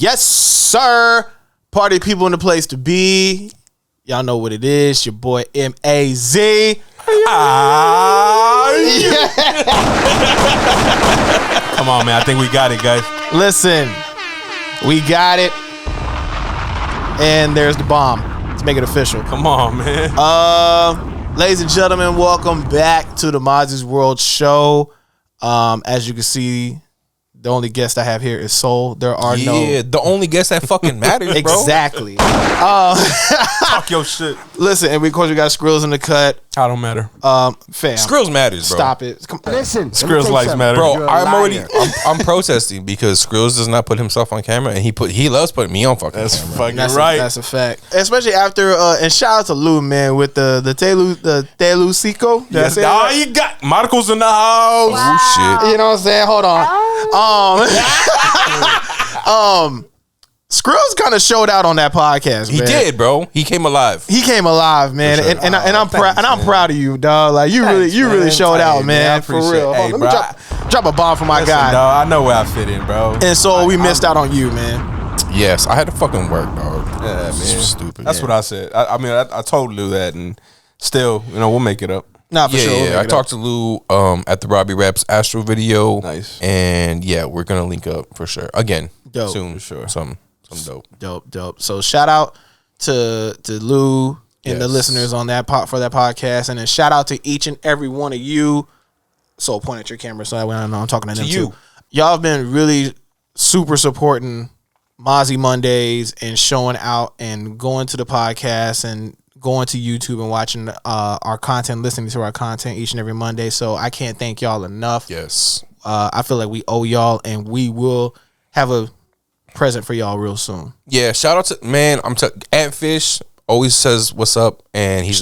Yes, sir. Party people in the place to be. Y'all know what it is. Your boy MAZ. Come on, man. I think we got it, guys. Listen, we got it. And there's the bomb. Let's make it official. Come on, man. Ladies and gentlemen, welcome back to the MAZI'S World Show. As you can see, the only guest I have here is Sol. There are the only guest that fucking matters, bro. Exactly. Talk your shit. Listen, and of course we got Skrills in the cut. I don't matter. Fam. Skrills matters, bro. Stop it. Listen, Skrills lives matter. Bro, I'm protesting because Skrills does not put himself on camera, and he loves putting me on fucking camera. Fucking That's right. That's a fact. Especially after and shout out to Lou, man, with the Telucico. Yes, you got Marcos in the house. Wow. Oh shit. You know what I'm saying? Hold on. Skrills kind of showed out on that podcast. He man. did, bro. He came alive. He came alive, man, sure. and I'm proud. And I'm proud of you, dog. Like you really showed out, man. For real. Hey, Let bro, me drop a bomb for my listen, guy. dog, I know where I fit in, bro. And so we missed out on you, man. Yes, I had to fucking work, dog. Yeah, man. Stupid. That's what I said. I told Lou that, and still, we'll make it up. Nah, for sure. Yeah. I talked to Lou at the Robbie Raps Astro video. Nice. And yeah, we're gonna link up for sure again. Dope. Soon, for sure. Some dope. Dope. So shout out to Lou and the listeners on that for that podcast, and then shout out to each and every one of you. So point at your camera so that way I know I'm talking to them you. too. Y'all have been really super supporting Mazi Mondays and showing out and going to the podcast and going to YouTube and watching our content, listening to our content each and every Monday. So I can't thank y'all enough. Yes. I feel like we owe y'all, and we will have a present for y'all real soon. Yeah, shout out to Antfish always says what's up, and he's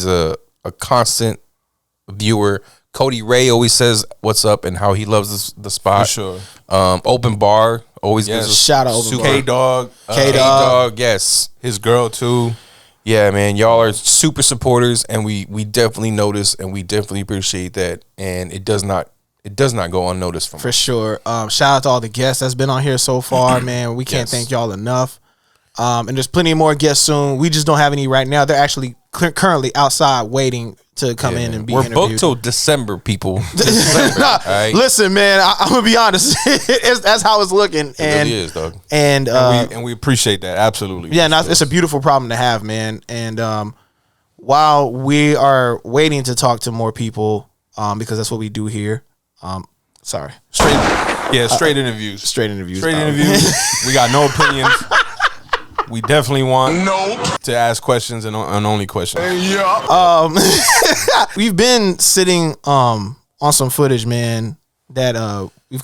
a constant viewer. Cody Ray always says what's up and how he loves the spot. For sure. Open Bar always gives us shout out Open Bar. K-Dog. K-Dog, yes. His girl too. Yeah, man, y'all are super supporters, and we definitely notice, and we definitely appreciate that, and it does not go unnoticed from For us. sure. Shout out to all the guests that's been on here so far, man. We can't thank y'all enough. And there's plenty more guests soon. We just don't have any right now. They're actually currently outside waiting to come in and be We're interviewed. booked till December, people. December, Nah, all right? listen, man, I'm gonna be honest. That's how it's looking. It really is, dog. And we appreciate that. Absolutely. yeah, no, it's a beautiful problem to have, man. And while we are waiting to talk to more people, because that's what we do here. Sorry. Straight interviews. Straight interviews. Straight interviews. We got no opinions. We definitely want to ask questions and only questions. We've been sitting on some footage, man, that we've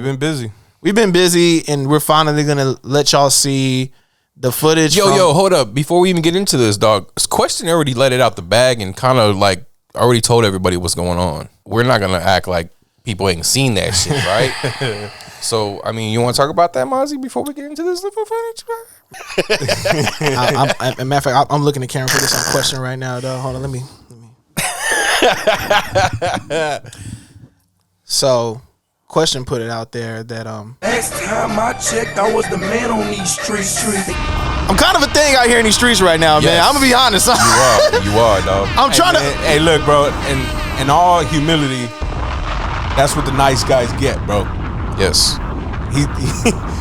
been busy. We've been busy, and we're finally gonna let y'all see the footage. Yo, hold up. Before we even get into this, dog, Question already let it out the bag and kind of like already told everybody what's going on. We're not gonna act like people ain't seen that shit, right? So, I mean, you want to talk about that, Mazi, before we get into this little footage? Matter of fact, I'm looking at Cameron for this on Question right now, though. Hold on, let me. So, Question put it out there that Last time I checked, I was the man on these streets. I'm kind of a thing out here in these streets right now, man. Yes. I'm gonna be honest. You are, dog. I'm trying to. Hey, look, bro. In all humility, that's what the nice guys get, bro. Yes.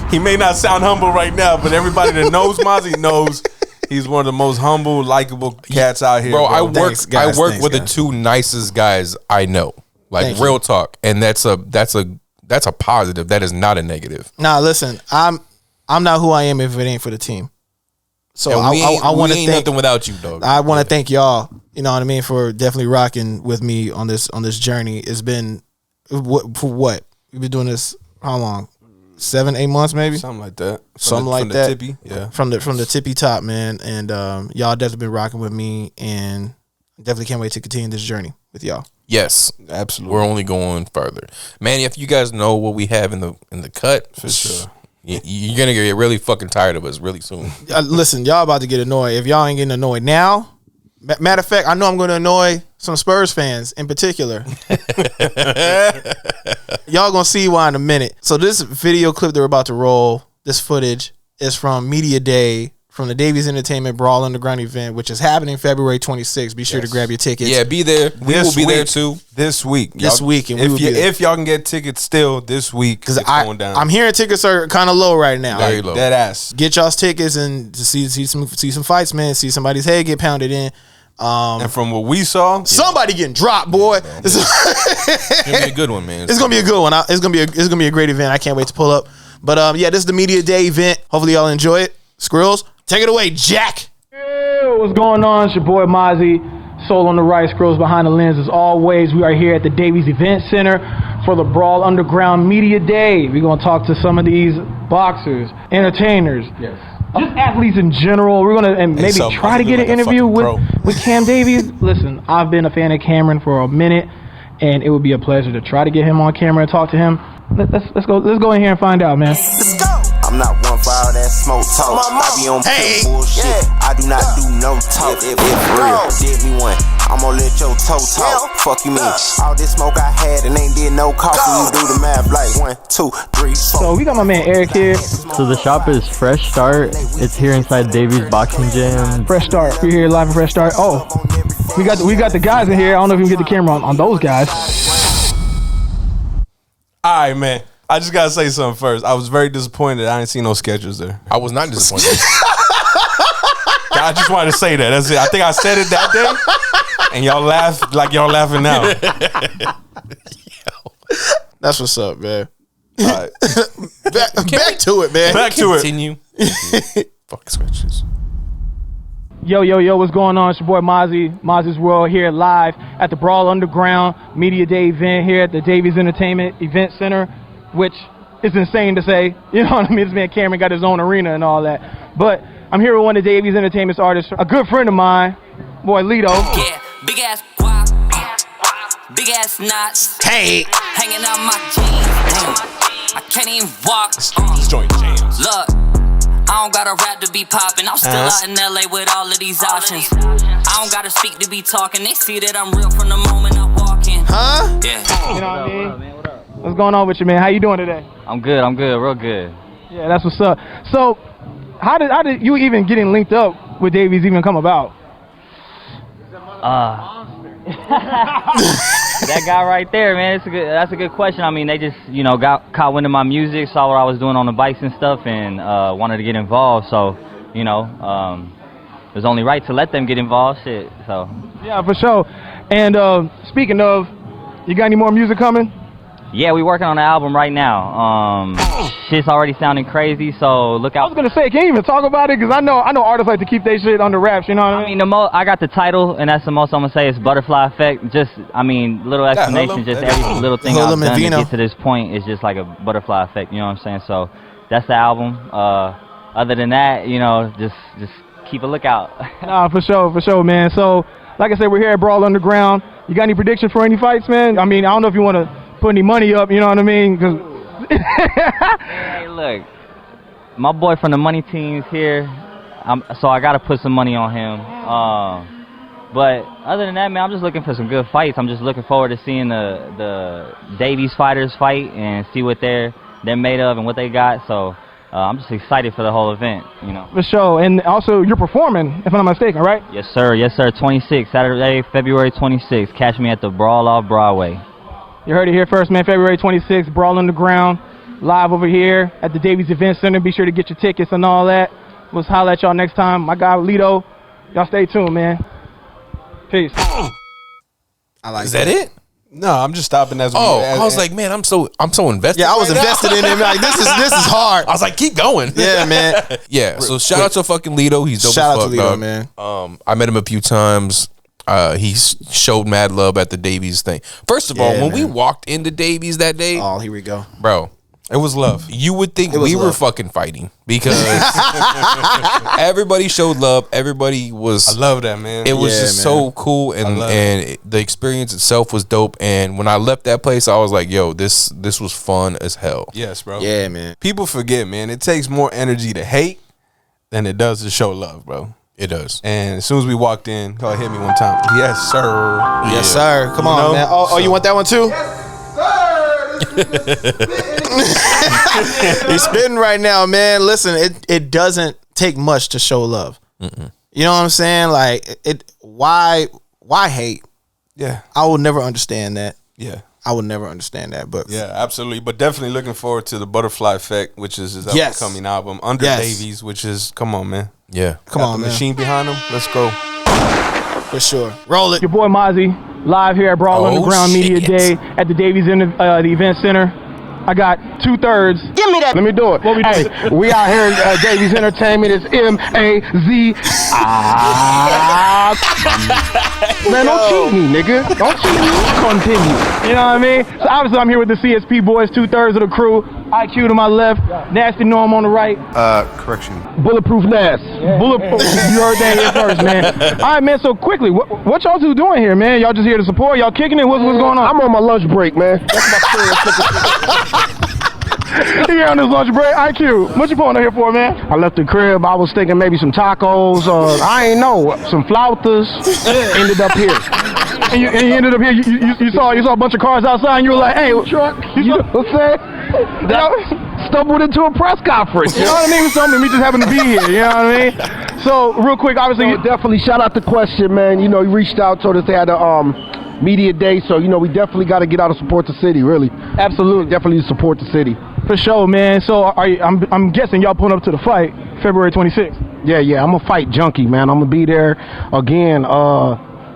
He may not sound humble right now, but everybody that knows Mazi knows he's one of the most humble, likable cats out here. Bro, I Thanks, guys. work Thanks, with guys. the two nicest guys I know. Like, Thank real you. talk. And that's a positive. That is not a negative. Nah, listen, I'm not who I am if it ain't for the team. So And I want to ain't thank. nothing without you, dog. I want to thank y'all. You know what I mean, for definitely rocking with me on this journey. It's been what we've been doing this how long? 7-8 months maybe. Something like that. Something like from that. The tippy, yeah. From the tippy top, man. And y'all definitely been rocking with me, and definitely can't wait to continue this journey with y'all. Yes, Absolutely. we're only going further, man. If you guys know what we have in the cut, For sure. you're gonna get really fucking tired of us really soon. Listen, y'all about to get annoyed. If y'all ain't getting annoyed now, matter of fact, I know I'm going to annoy some Spurs fans in particular. Y'all gonna see why in a minute. So this video clip that we're about to roll, this footage is from Media Day from the Davies Entertainment Brawl Underground event, which is happening February 26th. Be sure to grab your tickets. Yeah, be there. We will be there too. This week. And if y'all can get tickets still this week, because going down. I'm hearing tickets are kind of low right now. Very low. Dead ass. Get y'all's tickets and to see some fights, man. See somebody's head get pounded in. And from what we saw, somebody getting dropped, boy. It's gonna be a good one, man. It's gonna be a good one. It's gonna be a great event. I can't wait to pull up. But this is the Media Day event. Hopefully y'all enjoy it. Skrills, take it away, Jack. Hey, what's going on? It's your boy Mazi, Sol on the right, Skrills behind the lens. As always, we are here at the Davies Event Center for the Brawl Underground Media Day. We're gonna talk to some of these boxers, entertainers, just athletes in general. We're gonna maybe try to get an interview with Cam Davies. Listen, I've been a fan of Cameron for a minute, and it would be a pleasure to try to get him on camera and talk to him. Let's go in here and find out, man. Let's go. I'm not one for all that smoke talk. I be on bullshit. I do not do no talk. If real, did me one. I'm gonna let your toe talk. Fuck you mean? All this smoke I had and ain't did no coffee. You do the math like 1, 2, 3, 4. So we got my man Eric here. So the shop is Fresh Start. It's here inside Davies Boxing Gym. Fresh Start. We're here live at Fresh Start. Oh, we got the guys in here. I don't know if we can get the camera on those guys. All right, man. I just gotta say something first. I was very disappointed. I didn't see no sketchers there. I was not disappointed. I just wanted to say that. That's it. I think I said it that day, and y'all laughed like y'all laughing now. That's what's up, man. All right. back to it, man. Back to it. Continue. Fuck scratches. Yo, what's going on? It's your boy Mazi's World here live at the Brawl Underground Media Day event here at the Davies Entertainment Event Center, which is insane to say. You know what I mean? This man Cameron got his own arena and all that. But I'm here with one of Davies Entertainment's artists, a good friend of mine, boy Lito. Yeah, big ass guap, big ass knots. Hey, hanging out my jeans. Damn, I can't even walk. This joint jams. Look, I don't got a rap to be popping. I'm still out in LA with all of these options. I don't gotta speak to be talking. They see that I'm real from the moment I walk in. huh? Yeah. You know what I mean? What's going on with you, man? How you doing today? I'm good, real good. Yeah, that's what's up. So, how did you even getting linked up with Davies even come about? That guy right there, man, that's a good question. I mean, they just, got caught wind of my music, saw what I was doing on the bikes and stuff, and wanted to get involved. So, it was only right to let them get involved. Shit, so. Yeah, for sure. And speaking of, you got any more music coming? Yeah, we working on an album right now. Shit's already sounding crazy, so look out. I was gonna say, can you even talk about it? Because I know artists like to keep their shit under wraps. You know what I mean? I got the title, and that's the most I'm gonna say is Butterfly Effect. Just, little explanation. Just every little thing I've done to get to this point is just like a butterfly effect. You know what I'm saying? So that's the album. Other than that, just keep a lookout. Nah, for sure, man. So, like I said, we're here at Brawl Underground. You got any predictions for any fights, man? I mean, I don't know if you want to put any money up, you know what I mean? Hey, look, my boy from the money team's here, so I gotta put some money on him. But other than that, man, I'm just looking for some good fights. I'm just looking forward to seeing the Davies fighters fight and see what they're made of and what they got. So I'm just excited for the whole event, For sure, and also you're performing, if I'm not mistaken, right? Yes, sir. 26th, Saturday, February 26th. Catch me at the Brawl off Broadway. You heard it here first, man. February 26th, Brawl Underground, live over here at the Davies Event Center. Be sure to get your tickets and all that. We'll holler at y'all next time. My guy, Lito. Y'all stay tuned, man. Peace. I like. Is that it? No, I'm just stopping as. I was like, man, I'm so invested. Yeah, I was invested in it. Like, this is hard. I was like, keep going. Yeah, man. Yeah. So shout out to fucking Lito. He's dope Shout as out fuck, to Lito, dog. man. I met him a few times. He showed mad love at the Davies thing. First of all, when we walked into Davies that day, Oh, here we go. bro, it was love. you would think was we were love. fucking fighting because everybody showed love. Everybody was. I love that, man. It was Yeah, just man. so cool, and the experience itself was dope. And when I left that place, I was like, "Yo, this was fun as hell." Yes, bro. Yeah, man. People forget, man. It takes more energy to hate than it does to show love, bro. It does. And as soon as we walked in, God hit me one time. Yes, sir. Yes, sir. Come on, know? man. Oh, you want that one too? Sir, He's spitting right now, man. Listen, it doesn't take much to show love. Mm-mm. You know what I'm saying? Like, why hate? Yeah. I will never understand that. Yeah. I would never understand that, but yeah, absolutely. But definitely looking forward to the Butterfly Effect, which is his upcoming album. Under Davies, which is, come on, man. Yeah. Come on, the man. machine behind him. Let's go. For sure. Roll it. Your boy Mazi, live here at Brawl Underground Media Day at the Davies the Event Center. I got 2/3. Give me that. Let me do it. What we hey, we out here at Davies Entertainment. It's MAZI'S. Man, don't cheat me, nigga. Don't cheat me. Continue. You know what I mean? So obviously I'm here with the CSP boys, 2/3 of the crew. IQ to my left, Nasty Norm on the right. Correction. Bulletproof Nas. Bulletproof. You heard that here first, man. All right, man. So quickly, what y'all two doing here, man? Y'all just here to support? Y'all kicking it? What's going on? I'm on my lunch break, man. That's my Here on this lunch break. IQ, what you pulling in here for, man? I left the crib. I was thinking maybe some tacos. I ain't know. Some flautas. Ended up here. And you ended up here. You saw a bunch of cars outside, and you were like, "Hey, truck." You know what I'm saying? Stumbled into a press conference. You know what I mean? Something me just happened to be here. You know what I mean? So real quick, obviously, definitely shout out to Question, man. You know, he reached out, told us they had a media day, so you know we definitely got to get out and support the city. Really, absolutely, definitely support the city. For sure, man. So I'm guessing y'all pulling up to the fight February 26th. Yeah. I'm a fight junkie, man. I'm gonna be there again.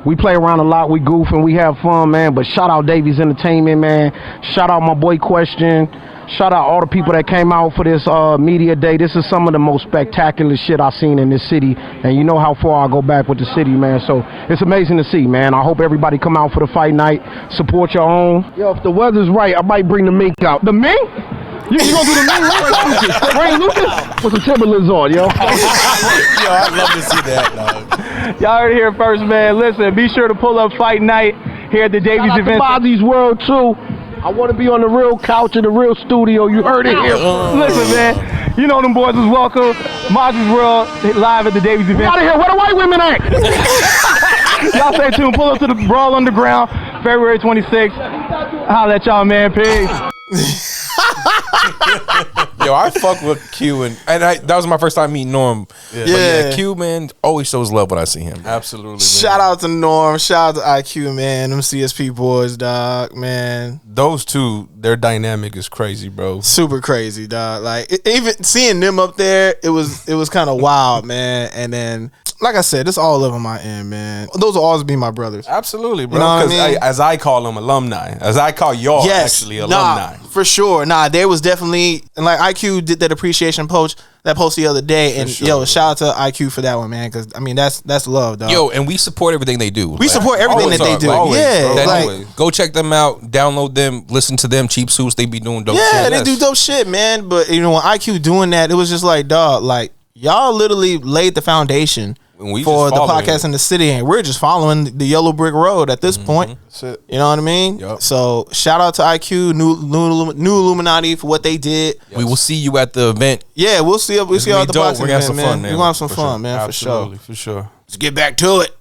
We play around a lot, we goof and we have fun, man. But shout out Davies Entertainment, man. Shout out my boy Question. Shout out all the people that came out for this media day. This is some of the most spectacular shit I've seen in this city. And you know how far I go back with the city, man. So it's amazing to see, man. I hope everybody come out for the fight night. Support your own. Yo, if the weather's right, I might bring the mink out. The mink? You gonna do the mink? Ray Lucas? With some Timberlands on, yo. Yo, I'd love to see that, dog. Y'all heard it here first, man. Listen, be sure to pull up fight night here at the Davies Event. MAZI'S World too. I want to be on the real couch in the real studio. You heard it here. Listen, man. You know them boys is welcome. MAZI'S World live at the Davies Event. Out of here. Where the white women at? Y'all stay tuned. Pull up to the Brawl Underground, February 26th. Holla at y'all, man. Peace. Yo, I fuck with Q that was my first time meeting Norm. Yeah. But yeah, Q, man, always shows love when I see him. Absolutely. Shout out to Norm. Shout out to IQ, man. Them CSP boys, dog, man. Those two, their dynamic is crazy, bro. Super crazy, dog. Like even seeing them up there, it was kind of wild, man. And then, like I said, it's all love on my end, man. Those will always be my brothers. Absolutely, bro. You know what I mean? As I call them alumni, as I call y'all actually alumni. For sure. There was definitely, and like IQ did that appreciation post the other day, and yo, shout out to IQ for that one, man, because I mean that's love, dog. Yo, and we support everything they do. We support everything that they do. Go check them out, download them, listen to them. Cheap Suits, they be doing dope shit. Yeah, they do dope shit, man. But you know, when IQ doing that, it was just like, dog, like y'all literally laid the foundation for the podcast in the city, and we're just following the yellow brick road at this point. That's it. You know what I mean? Yep. So shout out to IQ, new Illuminati for what they did. Yes. We will see you at the event. Yeah, we'll see. We'll see you at the boxing event, some man. fun, We're gonna have some fun, man. Absolutely, for sure. Let's get back to it.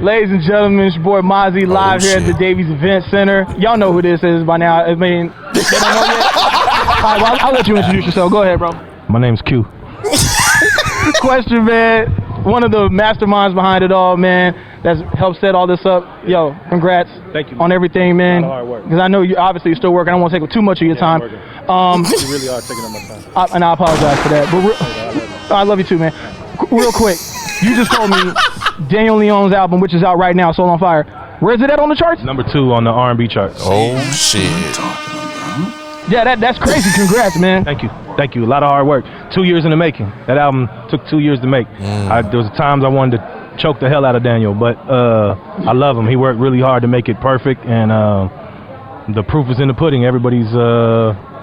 Ladies and gentlemen, it's your boy Mazi live here at the Davies Event Center. Y'all know who this is by now. I mean, they don't know yet. All right, well, I'll let you introduce yourself. Go ahead, bro. My name's Q. Question, man. One of the masterminds behind it all, man, that's helped set all this up. Yo, congrats. Thank you, on everything, man. A lot of hard work. Because I know you obviously you're still working. I don't want to take too much of your time. You really are taking up my time. And I apologize for that. But I love you too, man. Real quick, you just told me Daniel Leon's album, which is out right now, Soul on Fire. Where's it at on the charts? Number 2 on the R&B chart. Oh shit. Yeah, that's crazy. Congrats, man. Thank you. A lot of hard work. 2 years in the making. That album took 2 years to make. There was times I wanted to choke the hell out of Daniel, but I love him. He worked really hard to make it perfect, and the proof is in the pudding. Everybody's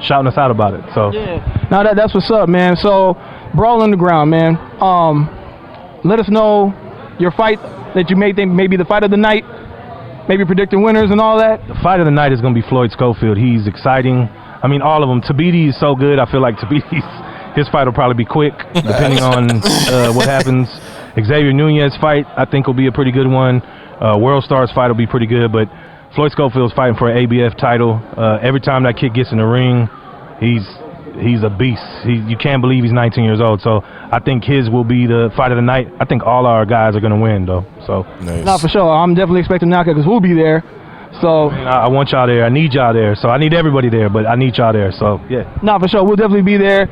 shouting us out about it. So yeah. Now that's what's up, man. So Brawl Underground, man. Let us know your fight that you may think may be the fight of the night. Maybe predicting winners and all that. The fight of the night is going to be Floyd Schofield. He's exciting. I mean, all of them. Tabiti is so good. I feel like his fight will probably be quick, depending on what happens. Xavier Nunez's fight, I think, will be a pretty good one. World Star's fight will be pretty good, but Floyd Schofield's fighting for an ABF title. Every time that kid gets in the ring, he's a beast. You can't believe he's 19 years old. So I think his will be the fight of the night. I think all our guys are going to win, though. So nice. No, for sure. I'm definitely expecting knockout because we'll be there. So I want y'all there. I need y'all there. So I need everybody there, but I need y'all there. So yeah. No, for sure. We'll definitely be there.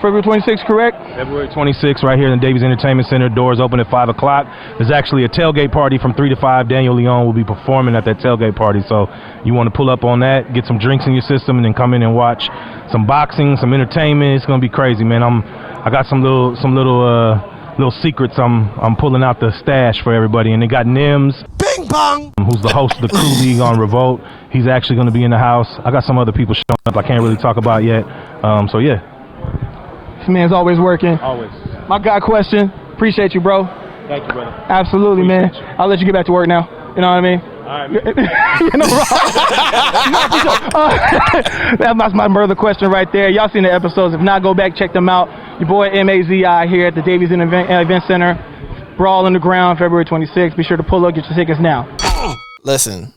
February 26th, correct? February 26th, right here in the Davies Entertainment Center. Doors open at 5 o'clock. There's actually a tailgate party from 3 to 5. Daniel Leon will be performing at that tailgate party. So you want to pull up on that, get some drinks in your system, and then come in and watch some boxing, some entertainment. It's gonna be crazy, man. I got some little secrets I'm pulling out the stash for everybody. And they got Nims, Bing bong. who's the host of the Crew League on Revolt. He's actually gonna be in the house. I got some other people showing up I can't really talk about yet. So yeah. This man's always working. Always. My guy question. Appreciate you, bro. Thank you, brother. Absolutely, man. I'll let you get back to work now. You know what I mean? All right, man. That's my brother question right there. Y'all seen the episodes. If not, go back, check them out. Your boy MAZI here at the Davies Event Center. Brawl Underground, February 26th. Be sure to pull up, get your tickets now. Listen,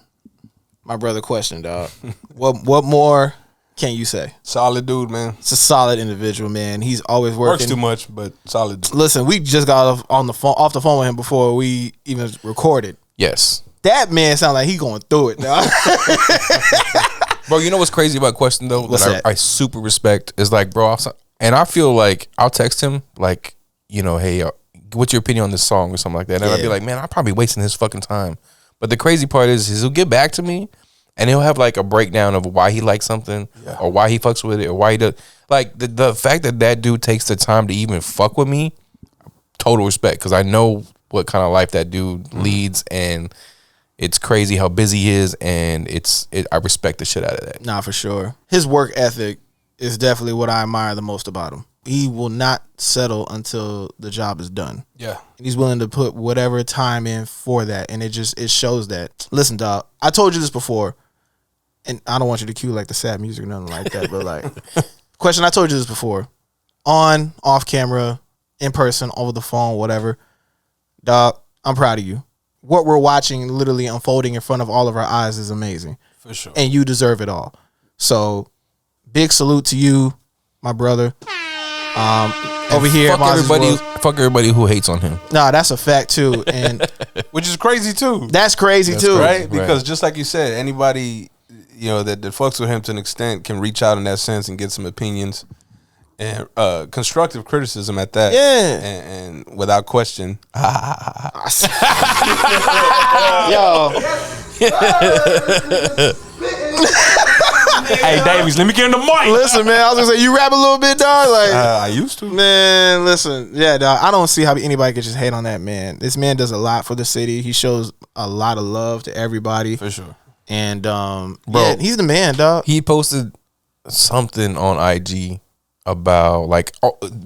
my brother question, dog. What more can you say? Solid dude, man. It's a solid individual, man. He's always working. Works too much, but solid dude. Listen, we just got off the phone with him before we even recorded. Yes. That man sound like he going through it, dog. Bro, you know what's crazy about question though? What's that? I super respect is like, bro, and I feel like I'll text him like, you know, hey, what's your opinion on this song or something like that? And I'll be like, man, I'm probably wasting his fucking time. But the crazy part is he'll get back to me and he'll have like a breakdown of why he likes something or why he fucks with it or why he does. Like the fact that dude takes the time to even fuck with me, total respect, because I know what kind of life that dude leads, and it's crazy how busy he is, and I respect the shit out of that. Nah, for sure. His work ethic is definitely what I admire the most about him. He will not settle until the job is done. Yeah. And he's willing to put whatever time in for that, and it shows that. Listen, dog, I told you this before, and I don't want you to cue like the sad music or nothing like that, but like, question, I told you this before. On, off camera, in person, over the phone, whatever. Dog, I'm proud of you. What we're watching literally unfolding in front of all of our eyes is amazing. For sure. And you deserve it all. So, big salute to you, my brother. Over here, fuck everybody who hates on him. Nah, that's a fact too, and which is crazy too. That's crazy too, right? Because just like you said, anybody that fucks with him to an extent can reach out in that sense and get some opinions and constructive criticism at that. Yeah, and without question. Yo. Hey, Davies, let me get in the mic. Listen, man, I was gonna say, you rap a little bit, dog. Like I used to. Man, listen, yeah, dog. I don't see how anybody could just hate on that man. This man does a lot for the city. He shows a lot of love to everybody, for sure. And bro, yeah, he's the man, dog. He posted something on IG about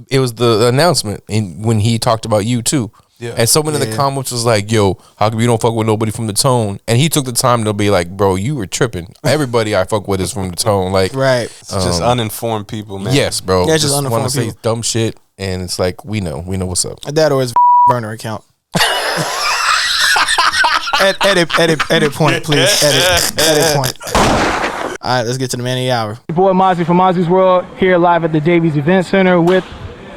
it was the announcement, and when he talked about you too. Yeah. And someone in the comments was like, yo, how come you don't fuck with nobody from the Tone? And he took the time to be like, bro, you were tripping. Everybody I fuck with is from the Tone. Like, right. It's just uninformed people, man. Yes, bro. Yeah, just uninformed want to people. say dumb shit, and it's like, we know what's up. That or his burner account. Edit point, please. Edit point. All right, let's get to the man of the hour. Your boy Mazi from Mazi's World here live at the Davies Event Center with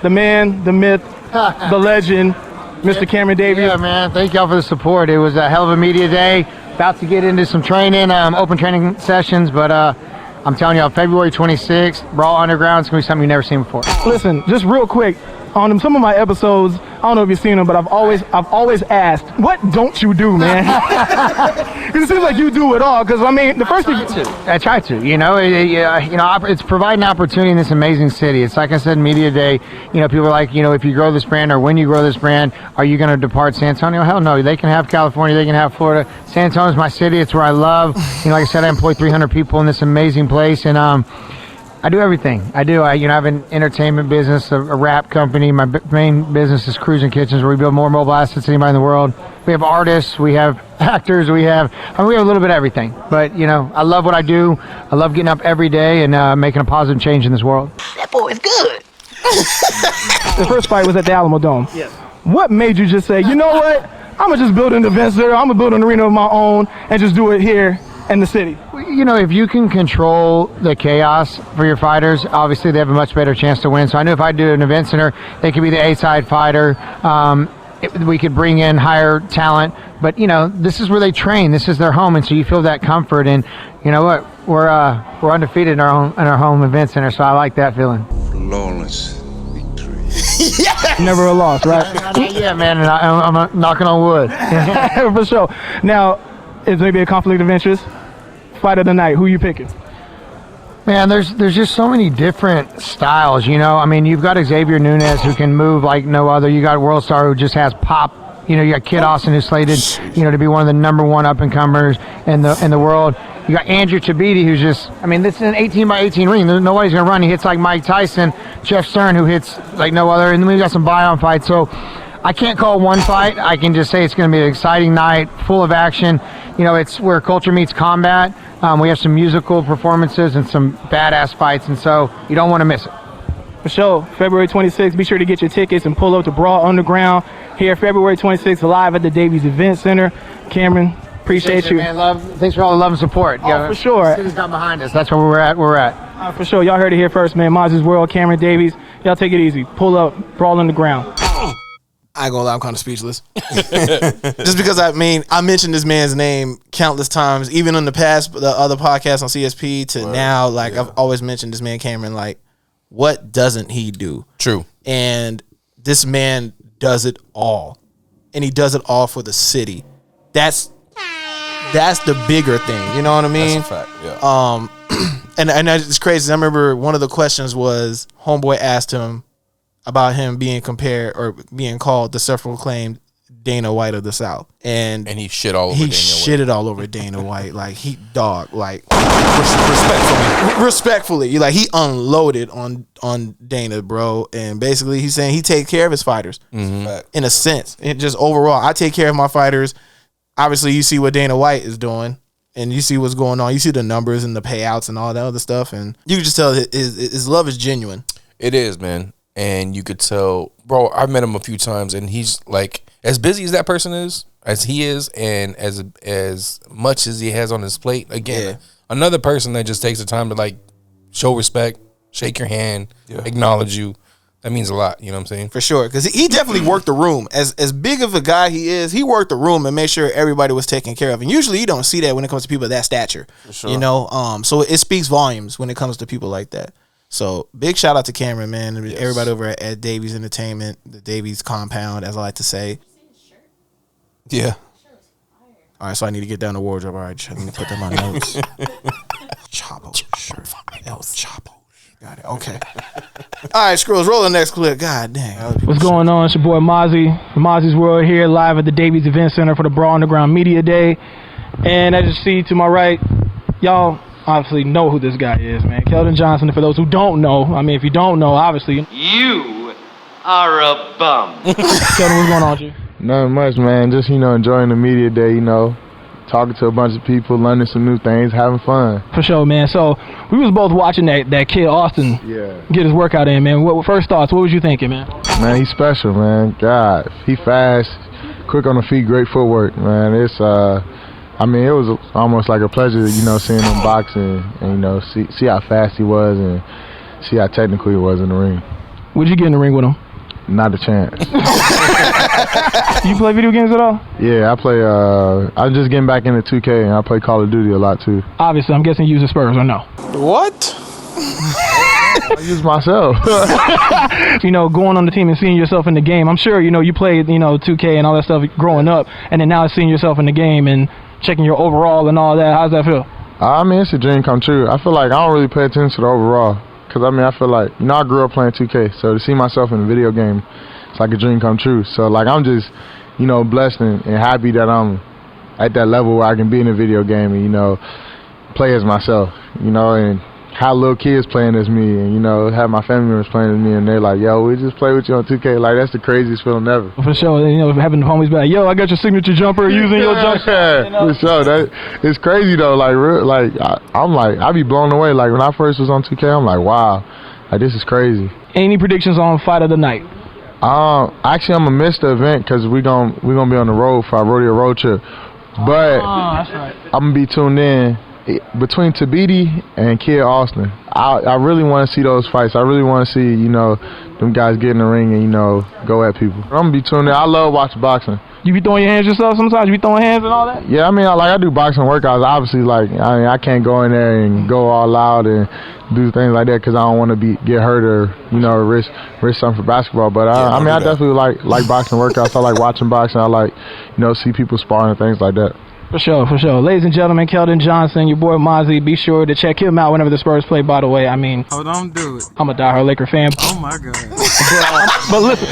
the man, the myth, the legend, Mr. Cameron Davies. Yeah, man. Thank y'all for the support. It was a hell of a media day. About to get into some training, open training sessions, but I'm telling y'all, February 26th, Brawl Underground, it's going to be something you've never seen before. Listen, just real quick, on some of my episodes, I don't know if you've seen them, but I've always asked, what don't you do, man? Because it seems like you do it all. Because I mean, the first thing I try to. It's providing opportunity in this amazing city. It's like I said, media day. People are like, if you grow this brand or when you grow this brand, are you going to depart San Antonio? Hell no. They can have California. They can have Florida. San Antonio is my city. It's where I love. Like I said, I employ 300 people in this amazing place, and I do everything. I have an entertainment business, a rap company. My main business is Cruising Kitchens, where we build more mobile assets than anybody in the world. We have artists, we have actors, we have a little bit of everything. But, I love what I do. I love getting up every day and making a positive change in this world. That boy is good. The first fight was at the Alamo Dome. Yes. What made you just say, you know what? I'm going to just build an event center. I'm going to build an arena of my own and just do it here in the city? You know, if you can control the chaos for your fighters, obviously they have a much better chance to win. So I knew if I do an event center, they could be the A-side fighter. We could bring in higher talent. But, you know, this is where they train. This is their home. And so you feel that comfort. And you know what? We're undefeated in our home event center. So I like that feeling. Flawless victory. Never a loss, right? Yeah, man. And I'm knocking on wood. For sure. Now, is maybe a conflict of interest? Fight of the night. Who you picking? Man, there's just so many different styles, you know. I mean, you've got Xavier Nunes who can move like no other. You got World Star who just has pop. You know, you got Kid Austin who's slated, you know, to be one of the number one up and comers in the world. You got Andrew Tabiti who's just, I mean, this is an 18 by 18 ring. Nobody's gonna run. He hits like Mike Tyson. Jeff Stern who hits like no other. And then we got some buy-on fights. So I can't call one fight. I can just say it's going to be an exciting night, full of action. You know, it's where culture meets combat. We have some musical performances and some badass fights, and so you don't want to miss it. For sure. February 26th, be sure to get your tickets and pull up to Brawl Underground here February 26th, live at the Davies Event Center. Cameron, appreciate you. Man, thanks for all the love and support. Oh, for sure. City's not behind us. That's where we're at. For sure. Y'all heard it here first, man. MAZI'S World, Cameron Davies. Y'all take it easy. Pull up, Brawl Underground. I ain't gonna lie, I'm kind of speechless. Just because I mentioned this man's name countless times, even in the past, the other podcasts on CSP to now. Like I've always mentioned this man Cameron. Like, what doesn't he do? True. And this man does it all, and he does it all for the city. That's the bigger thing. You know what I mean? That's a fact. Yeah. And it's crazy. I remember one of the questions was homeboy asked him about him being compared or being called the self-proclaimed Dana White of the South, and he shit all over. He shitted all over Dana White, like he respectfully, like he unloaded on Dana, bro, and basically he's saying he takes care of his fighters in a sense, and just overall, I take care of my fighters. Obviously, you see what Dana White is doing, and you see what's going on. You see the numbers and the payouts and all that other stuff, and you can just tell his love is genuine. It is, man. And you could tell, bro, I've met him a few times, and he's like, as busy as that person is, as he is, and as much as he has on his plate, again, another person that just takes the time to like show respect, shake your hand, acknowledge you. That means a lot, you know what I'm saying? For sure, because he definitely worked the room. As big of a guy he is, he worked the room and made sure everybody was taken care of. And usually you don't see that when it comes to people of that stature. For sure. You know, so it speaks volumes when it comes to people like that. So big shout out to Cameron, man. Everybody over at Davies Entertainment, the Davies compound, as I like to say. Yeah. All right, so I need to get down the wardrobe. All right, let me put them on notes. Chapo shirt. That was Chapo. Got it. Okay. All right, Scrolls, roll the next clip. God dang. What's going on? It's your boy Mazi from MAZI'S World here, live at the Davies Event Center for the Brawl Underground Media Day. And as you see to my right, y'all obviously know who this guy is, man. Keldon Johnson. And for those who don't know, I mean, if you don't know, obviously. You are a bum. Keldon, what's going on, G? Nothing much, man. Just, enjoying the media day, talking to a bunch of people, learning some new things, having fun. For sure, man. So we was both watching that kid Austin get his workout in, man. What first thoughts? What was you thinking, man? Man, he's special, man. God, he fast, quick on the feet, great footwork, man. It's it was almost like a pleasure, seeing him boxing and see how fast he was and see how technical he was in the ring. Would you get in the ring with him? Not a chance. You play video games at all? Yeah, I play. I'm just getting back into 2K, and I play Call of Duty a lot too. Obviously, I'm guessing you use the Spurs or no? What? I use myself. Going on the team and seeing yourself in the game. I'm sure you played 2K and all that stuff growing up, and then now seeing yourself in the game and checking your overall and all that. How's that feel? It's a dream come true. I feel like I don't really pay attention to the overall. Because, I feel like, I grew up playing 2K. So to see myself in a video game, it's like a dream come true. So, I'm just, blessed and happy that I'm at that level where I can be in a video game and, play as myself, and have little kids playing as me and, have my family members playing as me. And they're like, yo, we just play with you on 2K. Like, that's the craziest feeling ever. For sure. Having the homies be like, yo, I got your signature jumper using your jumper. For sure. It's crazy, though. I be blown away. Like, when I first was on 2K, I'm like, wow. Like, this is crazy. Any predictions on fight of the night? Actually, I'm going to miss the event because we're gonna be on the road for our rodeo road trip. But that's right. I'm gonna be tuned in between Tabiti and Kid Austin. I really want to see those fights. I really want to see, you know, them guys get in the ring and, you know, go at people. I'm gonna be tuned in. I love watching boxing. You be throwing your hands yourself sometimes? You be throwing hands and all that? Yeah, I mean, I do boxing workouts. Obviously, I can't go in there and go all out and do things like that because I don't want to get hurt or, you know, risk something for basketball. But I definitely like boxing workouts. I like watching boxing. I like, you know, see people sparring and things like that. For sure. Ladies and gentlemen, Keldon Johnson, your boy Mazi. Be sure to check him out whenever the Spurs play, by the way. I mean, don't do it. I'm a diehard Laker fan. Oh, my God. but listen,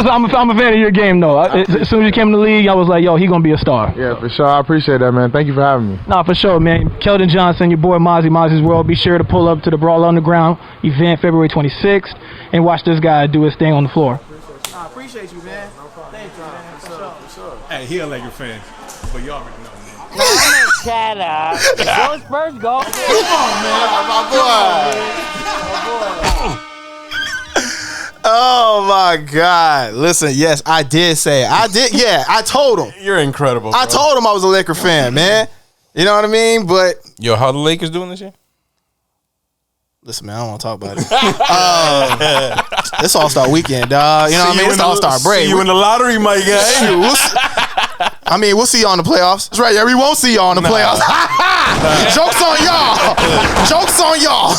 I'm a fan of your game, though. As soon as you came in the league, I was like, yo, he going to be a star. Yeah, for sure. I appreciate that, man. Thank you for having me. Nah, for sure, man. Keldon Johnson, your boy Mazi, Mazi's World. Be sure to pull up to the Brawl Underground event February 26th and watch this guy do his thing on the floor. I appreciate you, man. Thank you, man. For sure. Hey, he a Laker fan, but you already know. Shut up. Go Spurs, go. Come on, man. My boy. Oh, my God. Listen, yes, I did. Yeah, I told him. You're incredible, bro. I told him I was a Laker fan, man. You know what I mean? But yo, how the Lakers doing this year? Listen, man, I don't want to talk about it. This All-Star weekend, dog. You know what I mean? It's All-Star break. See you in the lottery, my guy. I mean, we'll see y'all in the playoffs. That's right. Yeah, we won't see y'all in the playoffs. Joke's on y'all. Joke's on y'all.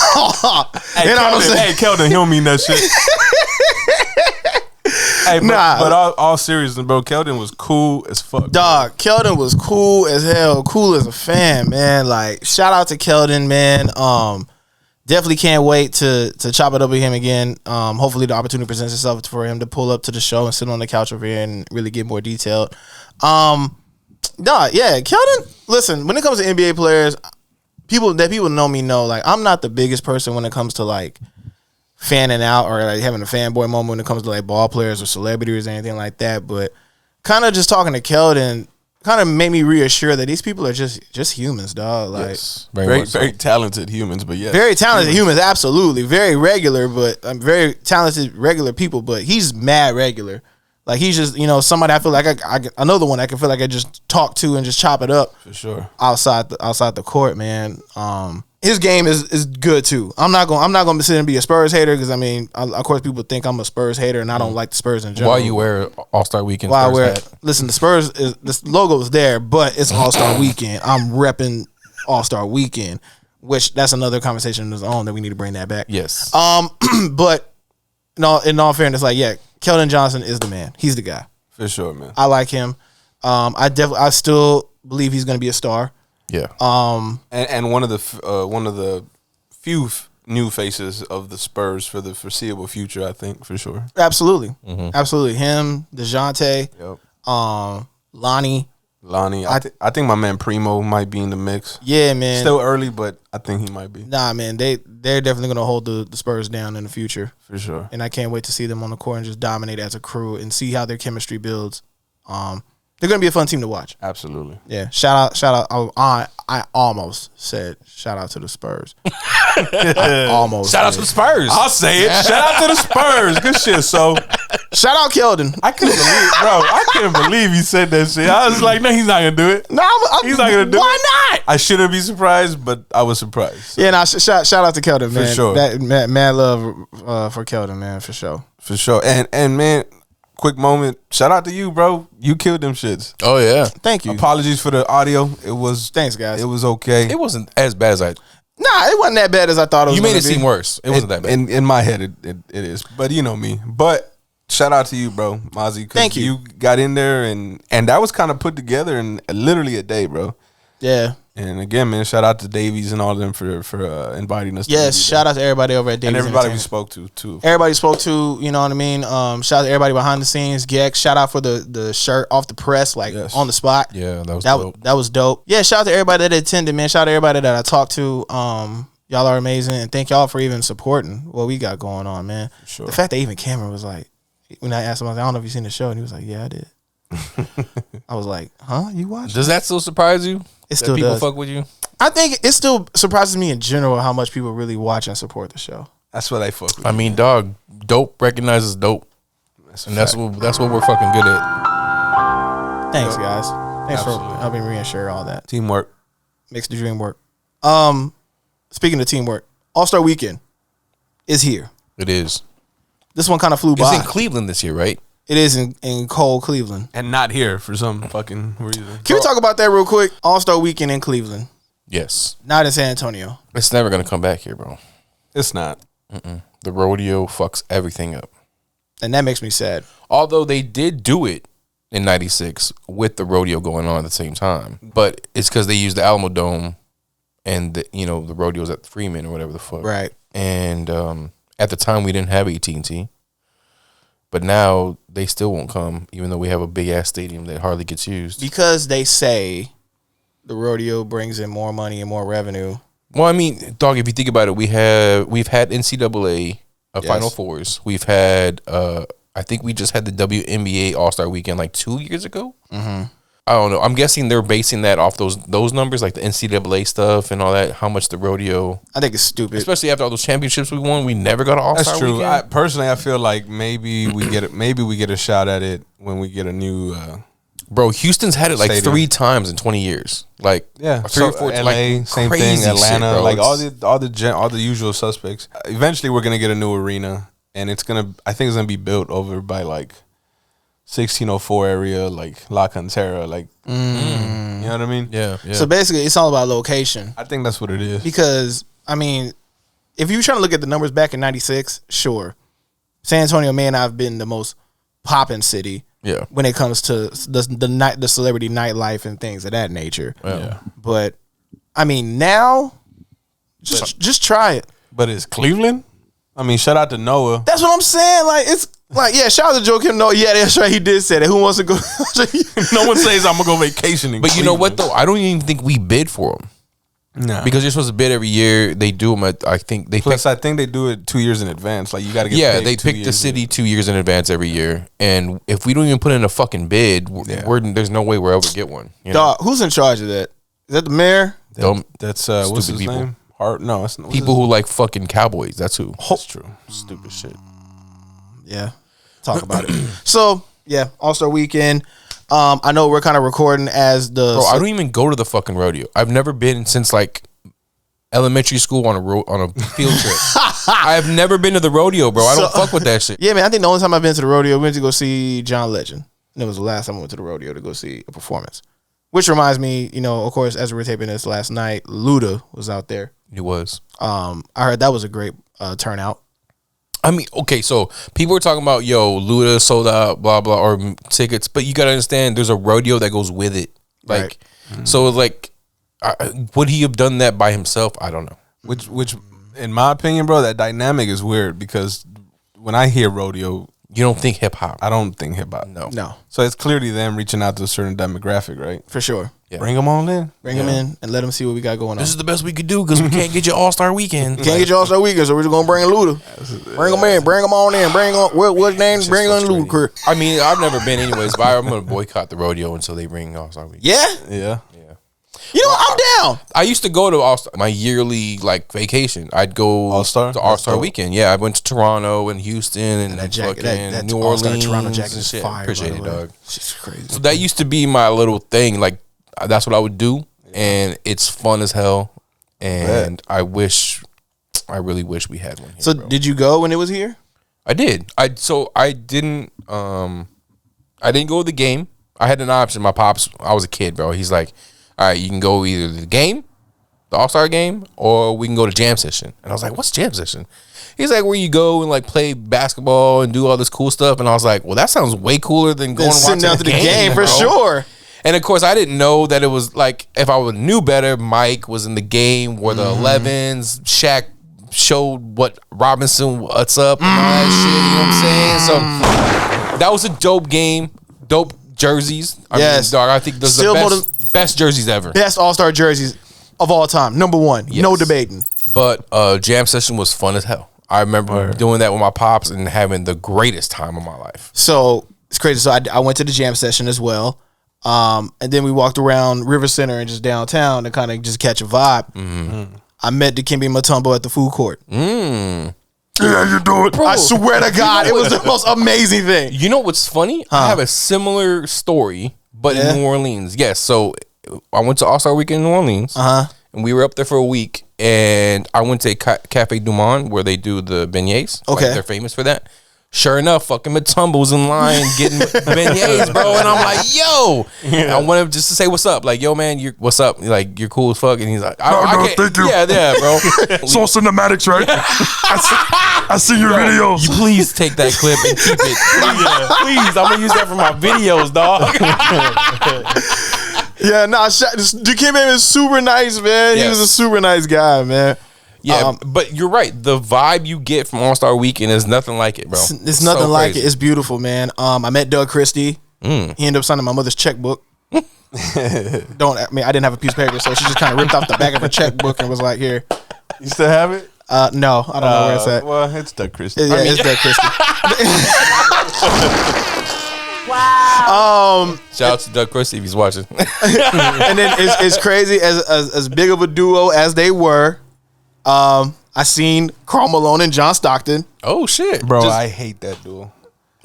Hey, you know what I'm saying? Hey, Keldon, he don't mean that shit. Hey, but all seriousness, bro, Keldon was cool as fuck. Dog, Keldon was cool as hell. Cool as a fan, man. Like, shout out to Keldon, man. Definitely can't wait to chop it up with him again. Hopefully the opportunity presents itself for him to pull up to the show and sit on the couch over here and really get more detailed. Keldon, listen, when it comes to NBA players, people know me know, like, I'm not the biggest person when it comes to, like, fanning out or, like, having a fanboy moment when it comes to, like, ball players or celebrities or anything like that. But kind of just talking to Keldon kind of made me reassure that these people are just humans, dog. Like, yes. Very talented humans, but yes. Very talented humans, absolutely. Very regular, but very talented, regular people, but he's mad regular. Like, he's just, you know, somebody I feel like another one I can feel like I just talk to and just chop it up. For sure. Outside the court, man. His game is good too. I'm not going to sit and be a Spurs hater because, I mean, of course people think I'm a Spurs hater and I don't like the Spurs in general. Why you wear All-Star Weekend? Listen, the Spurs this logo is there, but it's All-Star Weekend. I'm repping All-Star Weekend, which that's another conversation on its own that we need to bring that back. Yes. But in all fairness, like, yeah, Keldon Johnson is the man. He's the guy. For sure, man. I like him. I still believe he's going to be a star. Yeah. And one of the few new faces of the Spurs for the foreseeable future, I think, for sure. Absolutely. Mm-hmm. Absolutely. Him, DeJounte, Lonnie. I think my man Primo might be in the mix. Yeah, man. Still early, but I think he might be. Nah, man. They're definitely going to hold the Spurs down in the future. For sure. And I can't wait to see them on the court and just dominate as a crew and see how their chemistry builds. They're going to be a fun team to watch. Absolutely. Yeah. Shout out. I almost said shout out to the Spurs. Almost. Shout out to the Spurs. I'll say it. Shout out to the Spurs. Good shit. So, shout out Keldon. I couldn't believe you said that shit. I was like, no, he's not going to do it. No, he's not going to do it. Why not? I shouldn't be surprised, but I was surprised. So. Yeah, no, shout out to Keldon, man. For sure. Mad love for Keldon, man, for sure. For sure. And man, quick moment. Shout out to you, bro. You killed them shits. Oh yeah. Thank you. Apologies for the audio. Thanks, guys. It was okay. It wasn't as bad as Nah, it wasn't that bad as I thought it was. You made it seem worse. It wasn't that bad. In my head, it is. But you know me. But shout out to you, bro, Mazi. Thank you. You got in there and that was kind of put together in literally a day, bro. Yeah. And again, man, shout out to Davies and all of them for inviting us. Yes, shout out to everybody over at Davies. And everybody we spoke to, too. Everybody spoke to, you know what I mean? Shout out to everybody behind the scenes. Gex, shout out for the shirt off the press, like on the spot. Yeah, that was dope. That was dope. Yeah, shout out to everybody that attended, man. Shout out to everybody that I talked to. Y'all are amazing. And thank y'all for even supporting what we got going on, man. Sure. The fact that even Cameron was like, when I asked him, I was like, I don't know if you've seen the show. And he was like, yeah, I did. I was like, huh? You watched? Does that still surprise you? It still people does. Fuck with you? I think it still surprises me in general how much people really watch and support the show. That's what they fuck with. I mean, dog, dope recognizes dope. That's what we're fucking good at. Thanks, guys. Thanks for helping reinsure all that. Teamwork makes the dream work. Speaking of teamwork, All-Star Weekend is here. It is. This one kind of flew by. It's in Cleveland this year, right? It is in cold Cleveland. and not here for some fucking reason. Can we talk about that real quick? All-Star Weekend in Cleveland. Yes. Not in San Antonio. It's never going to come back here, bro. It's not. The rodeo fucks everything up. And that makes me sad. Although they did do it in 96 with the rodeo going on at the same time. But it's because they used the Alamo Dome and, the rodeos at Freeman or whatever the fuck. Right. And at the time, we didn't have AT&T. But now they still won't come, even though we have a big-ass stadium that hardly gets used. Because they say the rodeo brings in more money and more revenue. Well, I mean, dog, if you think about it, we've had NCAA Final Fours. We've had, I think we just had the WNBA All-Star Weekend like 2 years ago. Mm-hmm. I don't know. I'm guessing they're basing that off those numbers, like the NCAA stuff and all that, how much the rodeo. I think it's stupid. Especially after all those championships we won, we never got an All-Star That's true. Weekend. Personally, I feel like maybe we get a shot at it when we get a new Bro, Houston's had it like stadium. 3 times in 20 years. Like, yeah, 3 or 4 LA, like, same crazy thing. Atlanta, shit, bro. like all the usual suspects. Eventually, we're gonna get a new arena, and I think it's gonna be built over by like 1604 area, like La Cantera, like you know what I mean? Yeah. So basically, it's all about location. I think that's what it is. Because, I mean, if you're trying to look at the numbers back in 96, sure. San Antonio may not have been the most poppin' city when it comes to the celebrity nightlife and things of that nature. Yeah. But, I mean, now, just try it. But it's Cleveland? I mean, shout out to Noah. That's what I'm saying. Like, it's like, yeah, shout out to Joakim Noah. Yeah, that's right. He did say that. Who wants to go? No one says I'm going to go vacationing. But you know what, though? I don't even think we bid for them. No. Because you're supposed to bid every year. They do them I think they I think they do it 2 years in advance. Like, you got to get paid they 2 pick the years city 2 years in advance every year. And if we don't even put in a fucking bid, there's no way we'll ever get one. You know? Dog, who's in charge of that? Is that the mayor? That's what's his people. name? No, it's not. People who like fucking Cowboys. That's who. That's true. Stupid shit. Yeah. Talk about it. So, yeah, All-Star Weekend. I know we're kind of recording as the... Bro, I don't even go to the fucking rodeo. I've never been since like elementary school on a field trip. I've never been to the rodeo, bro. I don't fuck with that shit. Yeah, man, I think the only time I've been to the rodeo, we went to go see John Legend. And it was the last time I went to the rodeo to go see a performance. Which reminds me, of course, as we were taping this last night, Luda was out there. He was. I heard that was a great turnout. I mean, okay, so people were talking about, Luda sold out, blah, blah, or tickets. But you got to understand, there's a rodeo that goes with it. Like, so like, would he have done that by himself? I don't know. Which, in my opinion, bro, that dynamic is weird because when I hear rodeo, you don't think hip hop. I don't think hip hop. No. So it's clearly them reaching out to a certain demographic, right? For sure. Yeah. Bring them on in. Bring them in and let them see what we got going on. This is the best we could do because we can't get your All-Star Weekend. Can't get your All-Star Weekend, so we're just going to bring Luda. Bring them in. Bring them on in. Bring on, what's name? Bring on Luda. I mean, I've never been anyways, but I'm going to boycott the rodeo until they bring All-Star Weekend. Yeah? Yeah. You know what? I'm down. I used to go to All-Star, my yearly like vacation. I'd go All-Star? to All-Star Weekend. Yeah, I went to Toronto and Houston and that jacket, fucking that New All-Star Orleans. Toronto jacket and is shit. fire, Appreciate by it, the way. dog. It's crazy. So that used to be my little thing. Like that's what I would do, and it's fun as hell. And I really wish we had one here. So bro. did you go when it was here? I did. I didn't go to the game. I had an option. My pops, I was a kid, bro. He's like, all right, you can go either to the game, the All-Star game, or we can go to jam session. And I was like, what's jam session? He's like, where you go and like play basketball and do all this cool stuff. And I was like, well, that sounds way cooler than going and sitting watching down to the game for bro. sure. And of course, I didn't know that it was like, if I would knew better, Mike was in the game, where the 11s, Shaq showed what Robinson, what's up, and all that shit, you know what I'm saying? So that was a dope game, dope jerseys. I mean, dog, I think those are the best jerseys ever. Best All-Star jerseys of all time. Number one. Yes. No debating. But jam session was fun as hell. I remember doing that with my pops and having the greatest time of my life. So it's crazy. So I went to the jam session as well. And then we walked around River Center and just downtown to kind of just catch a vibe. Mm-hmm. I met Dikembe Mutombo at the food court. Yeah, you do it. I swear to God, it was the most amazing thing. You know what's funny? I have a similar story, But in New Orleans, yes. So I went to All-Star Weekend in New Orleans. And we were up there for a week. And I went to Cafe Du Monde where they do the beignets. Okay. They're famous for that. Sure enough, fucking Matumbo's in line getting beignets, bro. And I'm like, yo. I want him just to say what's up. Like, yo, man, what's up? Like, you're cool as fuck. And he's like, thank you. Yeah, bro. It's on cinematics, right? I see your videos. You please take that clip and keep it. Please. I'm going to use that for my videos, dog. Yeah, Kim is super nice, man. He was a super nice guy, man. Yeah, but you're right. The vibe you get from All-Star Weekend is nothing like it, bro. It's nothing like it. It's beautiful, man. I met Doug Christie. He ended up signing my mother's checkbook. I didn't have a piece of paper, so she just kind of ripped off the back of her checkbook and was like, "Here." You still have it? No, I don't know where it's at. Well, it's Doug Christie. Yeah, it's Doug Christie. Wow. Shout out to Doug Christie if he's watching. And then it's crazy as big of a duo as they were. I seen Karl Malone and John Stockton. Oh shit, bro! I hate that duo.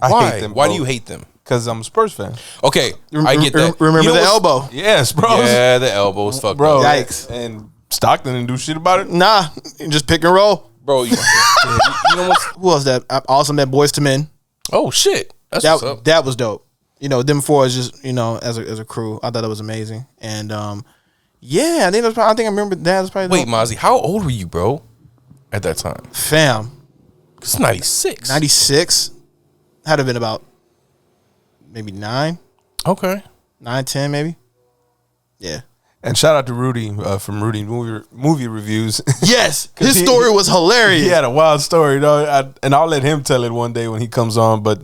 I Why? hate them. Why bro. do you hate them? Because I'm a Spurs fan. Okay, I get that. Remember the elbow? Yes, bro. Yeah, the elbow was fucked bro. up. Yikes! And Stockton didn't do shit about it. Nah, just pick and roll, bro. You know what? Who else? That I also met Boys to Men. Oh shit, that's what's up. That was dope. Them four is just as a crew. I thought it was amazing. And yeah, I think I remember that was probably. Wait, Mazi, how old were you, bro? At that time, fam, it's 96. 96 had to have been about maybe 9. Okay, 9, 10 maybe. Yeah. And shout out to Rudy from Rudy movie Reviews. Yes, his story was hilarious. He had a wild story, though, and I'll let him tell it one day when he comes on. But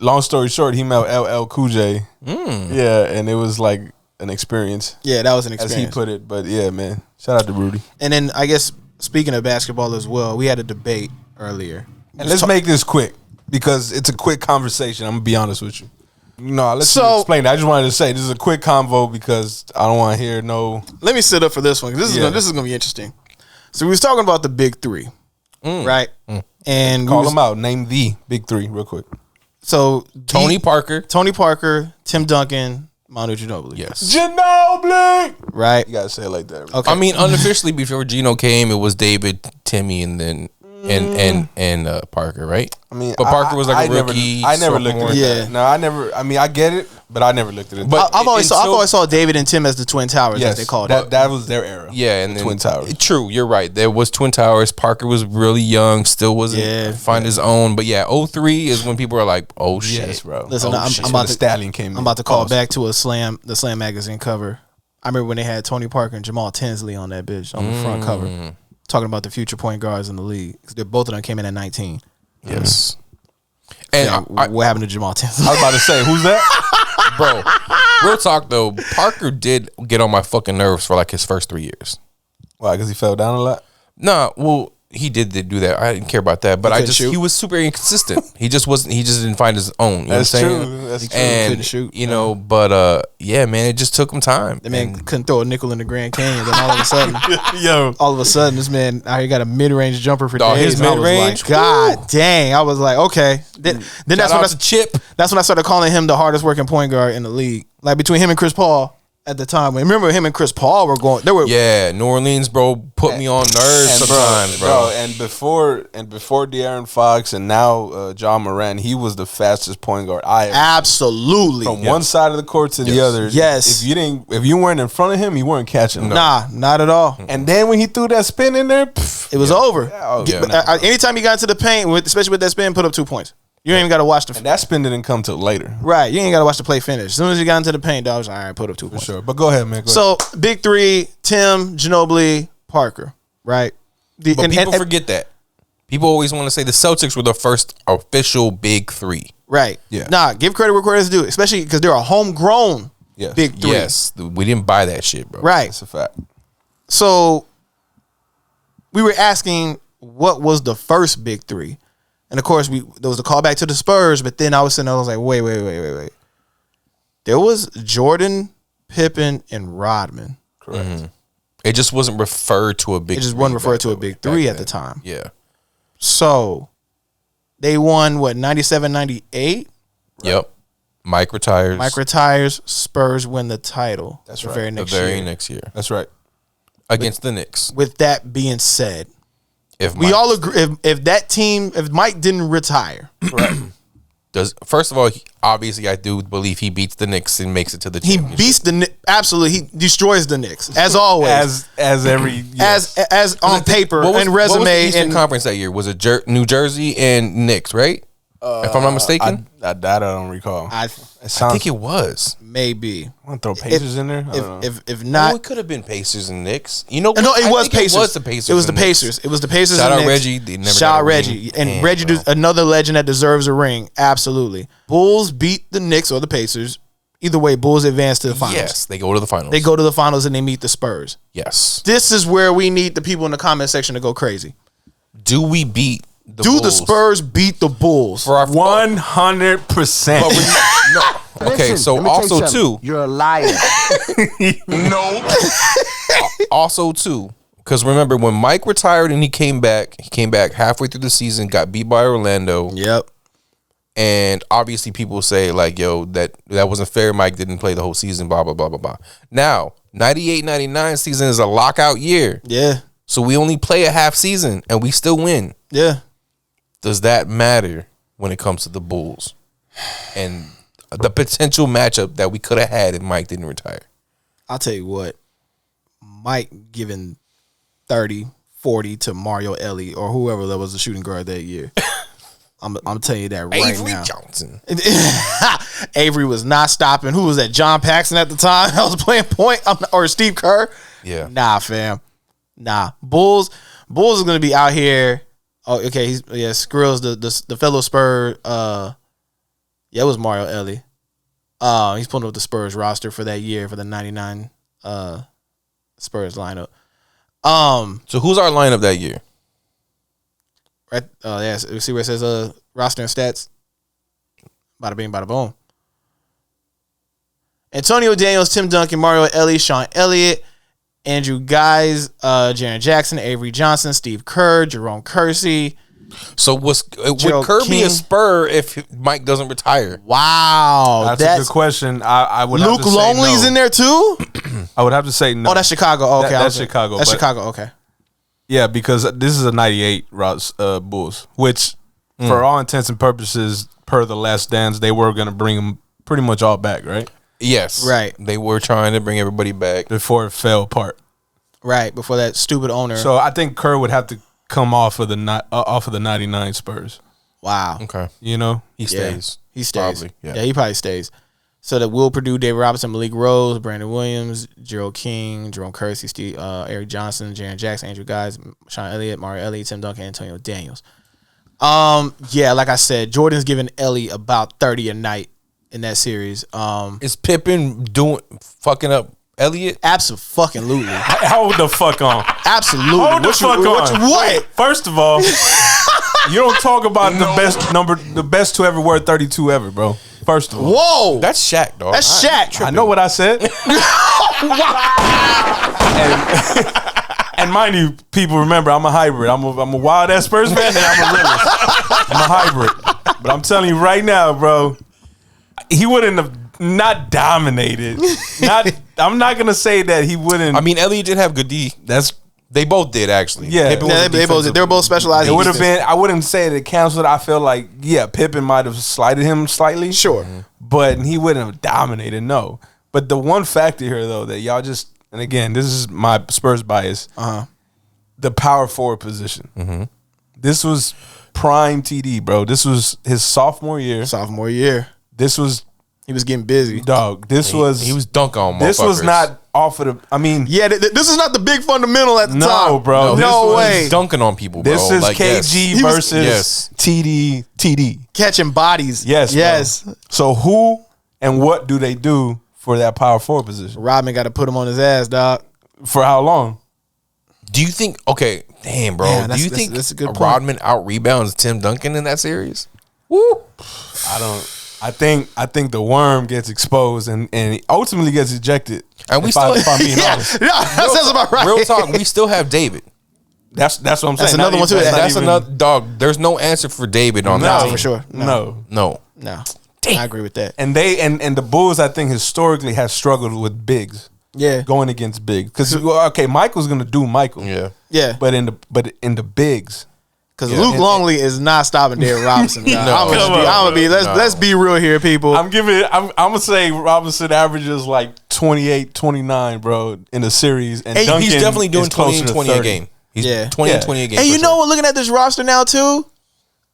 long story short, he met LL Cool J. Yeah, and it was like an experience. Yeah, that was an experience, as he put it. But yeah, man, shout out to Rudy. And then I guess, speaking of basketball as well, we had a debate earlier. And let's make this quick because it's a quick conversation. I'm going to be honest with you. No, let's explain. I just wanted to say this is a quick convo because I don't want to hear no. Let me sit up for this one because this is going to be interesting. So we was talking about the big three, right? And call them out. Name the big three real quick. So Tony Parker, Tim Duncan, Manu Ginobili. Yes. Ginobili! Right? You got to say it like that. Okay. I mean, unofficially, before Gino came, it was David, Timmy, and then and Parker, right? I mean, but Parker was like a rookie. I never looked at it. Yeah. No, I never. I mean, I get it, but I never looked at it. But I've always saw David and Tim as the Twin Towers, as they called it. That was their era. Yeah, and Twin Towers. True, you're right. There was Twin Towers. Parker was really young, still wasn't find his own. But yeah, 03 is when people are like, "Oh shit, yes, bro." Listen, I'm about to Stallion came in. I'm about to call back to the Slam magazine cover. I remember when they had Tony Parker and Jamal Tinsley on that bitch on the front cover, talking about the future point guards in the league. Both of them came in at 19. Yes. And what happened to Jamal Tinsley? I was about to say, who's that? Bro, real talk though, Parker did get on my fucking nerves for like his first 3 years. Why? Because he fell down a lot? Nah, well, he did do that. I didn't care about that, but he was super inconsistent. He just didn't find his own. You know what I'm saying? That's true. And, couldn't shoot. But yeah, man, it just took him time. The man couldn't throw a nickel in the Grand Canyon. Then all of a sudden, this man out here got a mid-range jumper for days. His mid-range, like, God dang! I was like, okay. Then that's when That's when I started calling him the hardest working point guard in the league. Like between him and Chris Paul. At the time, remember him and Chris Paul were going. New Orleans, bro, put me on nerves sometimes, bro. And before De'Aaron Fox and now John Moran, he was the fastest point guard I ever absolutely from one side of the court to the other. Yes, if you weren't in front of him, you weren't catching him. Nah, not at all. And then when he threw that spin in there, it was over. Anytime he got into the paint, especially with that spin, put up 2 points. You ain't even got to watch the. And that spin didn't come till later. Right. You ain't got to watch the play finish. As soon as you got into the paint, I was like, all right, put up 2 points. Sure. But go ahead, man. So, big three, Tim, Ginobili, Parker, right? But people forget that. People always want to say the Celtics were the first official big three. Right. Yeah. Nah, give credit where credit's due, especially because they're a homegrown big three. Yes. We didn't buy that shit, bro. Right. That's a fact. So, we were asking what was the first big three? And of course, there was a callback to the Spurs, but then I was like, wait. There was Jordan, Pippen, and Rodman. Correct. Mm-hmm. It just wasn't referred to a big. It just wasn't referred to a big three at the time. Yeah. So they won 97, 98? Yep. Mike retires. Mike retires. Spurs win the title. That's the right. Very the next very year. next year That's right. against the Knicks. With that being said, If we Mike, all agree, if Mike didn't retire, first of all, obviously I do believe he beats the Knicks and makes it to the he championship. beats the Knicks. Absolutely, he destroys the Knicks as always. As every as on paper and what was resume the Eastern and Conference that year? Was it New Jersey and Knicks, right? If I'm not mistaken, I don't recall. I think it was. maybe. I want to throw Pacers in there. I don't know. If not, it could have been Pacers and Knicks. You know, no, it was Pacers. It was the Pacers. It was the and Knicks. Pacers. It was the Pacers. Shout and out Knicks. Reggie. They never Shout got out a Reggie ring. and Damn, Reggie, bro. another legend that deserves a ring. Absolutely. Bulls beat the Knicks or the Pacers. Either way, Bulls advance to the finals. Yes, they go to the finals. They go to the finals and they meet the Spurs. Yes. This is where we need the people in the comment section to go crazy. Do we beat the Do the Bulls? Spurs beat the Bulls? For our 100%. No. Okay, so also too. You're a liar. Also too, because remember when Mike retired and he came back halfway through the season, got beat by Orlando. Yep. And obviously people say like, yo, that wasn't fair. Mike didn't play the whole season, blah, blah, blah, blah, blah. Now, 98-99 season is a lockout year. Yeah. So we only play a half season and we still win. Yeah. Does that matter when it comes to the Bulls and the potential matchup that we could have had if Mike didn't retire? I'll tell you what. Mike giving 30, 40 to Mario Ellie or whoever that was the shooting guard that year. I'm telling you that right Avery now. Johnson. Avery was not stopping. Who was that? John Paxson at the time. I was playing point. Or Steve Kerr. Yeah. Nah, fam. Nah. Bulls is gonna be out here. Oh, okay. Skrills, the fellow Spurs. It was Mario Ellie. He's pulling up the Spurs roster for that year for the 99 Spurs lineup. So who's our lineup that year? Right. See where it says roster and stats. Bada bing, bada boom. Antonio Daniels, Tim Duncan, Mario Ellie, Sean Elliott, Andrew Guys, Jaren Jackson, Avery Johnson, Steve Kerr, Jerome Kersey. So would Kerr be a Spur if Mike doesn't retire? Wow, that's a good question. I would. Luke have to say Longley's no. in there too. I would have to say no. Oh, that's Chicago. Oh, okay, that's Chicago. That's but- Chicago. Okay. Yeah, because this is a 98 Bulls, which for all intents and purposes, per the Last Dance, they were going to bring them pretty much all back, right? Yes. Right. They were trying to bring everybody back. Before it fell apart. Right, before that stupid owner. So I think Kerr would have to come off of the 99 Spurs. Wow. Okay. You know? He stays. He stays. Probably, Yeah, he probably stays. So that Will Purdue, David Robinson, Malik Rose, Brandon Williams, Gerald King, Jerome Kersey, Steve, Eric Johnson, Jaren Jackson, Andrew Guys, Sean Elliott, Mario Ellie, Tim Duncan, Antonio Daniels. Yeah, like I said, Jordan's giving Ellie about 30 a night in that series. Is Pippen fucking up Elliott? Absolutely. Hold the fuck on. Absolutely. Hold the fuck on. What? First of all, you don't talk about the best to ever wear 32 ever, bro. First of all. Whoa. That's Shaq, dog. That's Shaq. I know what I said. and mind you, people remember I'm a hybrid. I'm a wild ass Spurs fan and I'm a realist. I'm a hybrid. But I'm telling you right now, bro, he wouldn't have not dominated. I'm not gonna say that he wouldn't. I mean, Elliott did have good D. They both did actually. Yeah, Pippen was a they were both specialized. It would have been. I wouldn't say that it canceled. I feel like Pippen might have slighted him slightly. Sure, but he wouldn't have dominated. No, but the one factor here though that y'all just, and again, this is my Spurs bias. The power forward position. This was prime TD, bro. This was his sophomore year. This was. He was getting busy, dog. He was dunking on motherfuckers. This was not off of the. I mean, this is not the big fundamental at the time. No, bro. No way. Dunking on people, bro. This is like, KG versus TD. Catching bodies. Yes. Bro. So who and what do they do for that power forward position? Rodman got to put him on his ass, dog. For how long? Do you think? Okay, damn, bro. Yeah, do you think that's a good point. Rodman out rebounds Tim Duncan in that series? Woo. I don't. I think the worm gets exposed and ultimately gets ejected. And we if still, if I'm being honest. that sounds about right. Real talk. We still have David. That's what I'm saying. That's another one too. That's another dog. There's no answer for David on that team. for sure. No. I agree with that. And the Bulls, I think, historically have struggled with bigs. Yeah, going against bigs because Michael's gonna do Michael. Yeah. But in the bigs, because Luke Longley is not stopping David Robinson. Let's be real here, people. I'm gonna say Robinson averages like 28, 29, bro, in a series, and Hey, Duncan he's definitely doing is 20 and closer to 20 a 30. game. He's 20 and 20 a game. And you for know sure. what? Looking at this roster now too,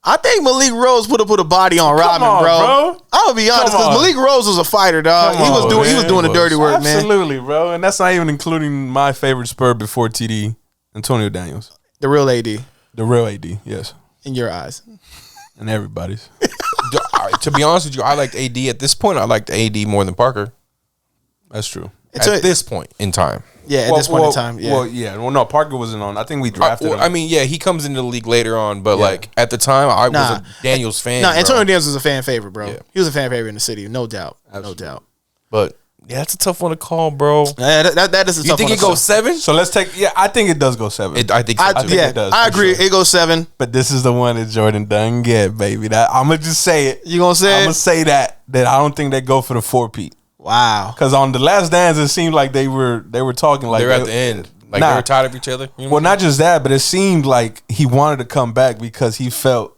I think Malik Rose put a body on Rodman, on, bro. bro. I'm gonna be honest, because Malik Rose was a fighter, dog. He was doing the dirty work, man. Absolutely, bro. And that's not even including my favorite Spur before TD, Antonio Daniels, The real AD, the real AD. Yes, in your eyes, and everybody's. To be honest with you, I liked AD at this point. I liked AD more than Parker. That's true. At this point in time. Yeah, at this point in time. Yeah. Well, no, Parker wasn't on. I think we drafted him. I mean, yeah, he comes into the league later on, but like at the time, I was a Daniels fan. Antonio Daniels was a fan favorite, bro. Yeah. He was a fan favorite in the city, no doubt. Absolutely. No doubt. But yeah, that's a tough one to call, bro. Yeah, that is a tough one. You think it goes 7? So let's take. Yeah, I think it does go 7. I think so too. It does. I agree. Sure. It goes 7. But this is the one that Jordan doesn't get, baby. I'm gonna just say it. You gonna say? I'm gonna say that I don't think they go for the 4-peat. Wow. Because on the Last Dance, it seemed like they were talking like they're at the end, like they were tired of each other. You know well, not just that, but it seemed like he wanted to come back because he felt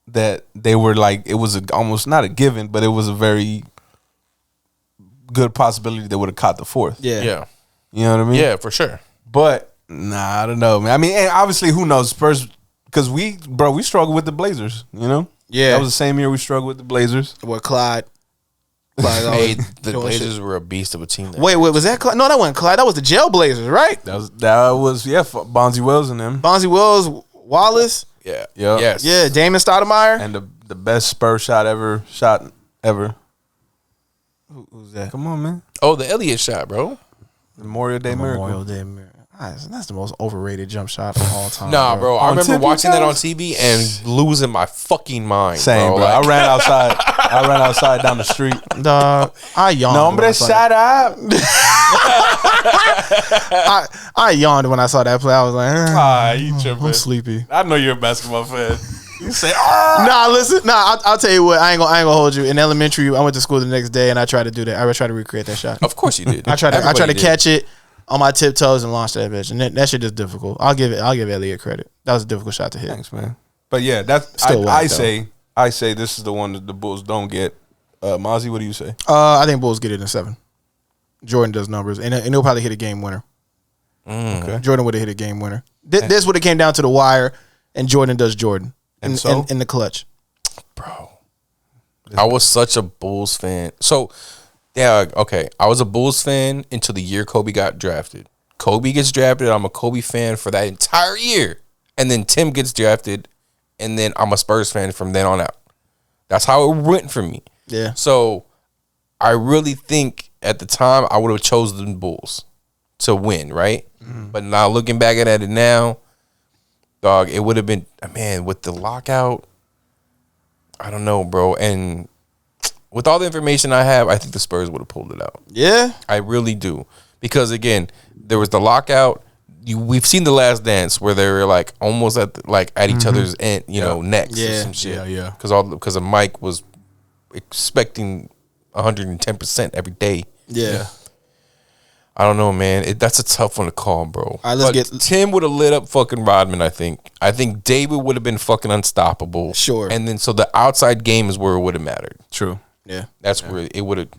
that they were like it was almost not a given, but it was a very good possibility they would have caught the 4th. Yeah. You know what I mean? Yeah, for sure. But I don't know, man. I mean, and obviously, who knows? Spurs, because we struggled with the Blazers. You know? Yeah. That was the same year we struggled with the Blazers. With Clyde. Hey, the Blazers were a beast of a team. Wait, was that Clyde? No, that wasn't Clyde. That was the Jail Blazers, right? That was Bonzi Wells and them. Bonzi Wells, Wallace. Yeah. Yes. Yeah. Damon Stoudemire. And the best Spurs shot ever. Who's that? Come on, man. Oh, the Elliott shot, bro. Memorial Day Miracle. That's the most overrated jump shot of all time. Nah, bro. I remember Tippy watching that on Toes? TV and losing my fucking mind. Same, bro. Like, I ran outside down the street. Dog, I yawned. No, hombre, shut up. I yawned when I saw that play. I was like, you tripping. I'm sleepy. I know you're a basketball fan. You say, I'll tell you what. I ain't gonna hold you. In elementary, I went to school the next day and I tried to do that. I tried to recreate that shot. Of course you did. I tried to catch it on my tiptoes and launch that bitch, and that shit is difficult. I'll give Elliott credit. That was a difficult shot to hit. Thanks, man. But yeah, that's Still I say this is the one that the Bulls don't get. Mazi, what do you say? I think Bulls get it in 7. Jordan does numbers, and he'll probably hit a game winner. Okay. Jordan would have hit a game winner. This would have came down to the wire, and Jordan does Jordan in the clutch. Bro, I was such a Bulls fan. So, yeah, okay. I was a Bulls fan until the year Kobe got drafted. Kobe gets drafted. I'm a Kobe fan for that entire year. And then Tim gets drafted, and then I'm a Spurs fan from then on out. That's how it went for me. Yeah. So, I really think at the time I would have chosen the Bulls to win, right? Mm-hmm. But now looking back at it now, dog, it would have been, man, with the lockout, I don't know, bro. And with all the information I have, I think the Spurs would have pulled it out. Yeah? I really do. Because, again, there was the lockout. We've seen The Last Dance where they were, like, almost at each other's end, necks or some shit. Yeah. Because Mike was expecting 110% every day. Yeah. I don't know, man. That's a tough one to call, bro. All right, Tim would have lit up fucking Rodman, I think. I think David would have been fucking unstoppable. Sure. And then, so the outside game is where it would have mattered. True. Yeah. That's where it would have,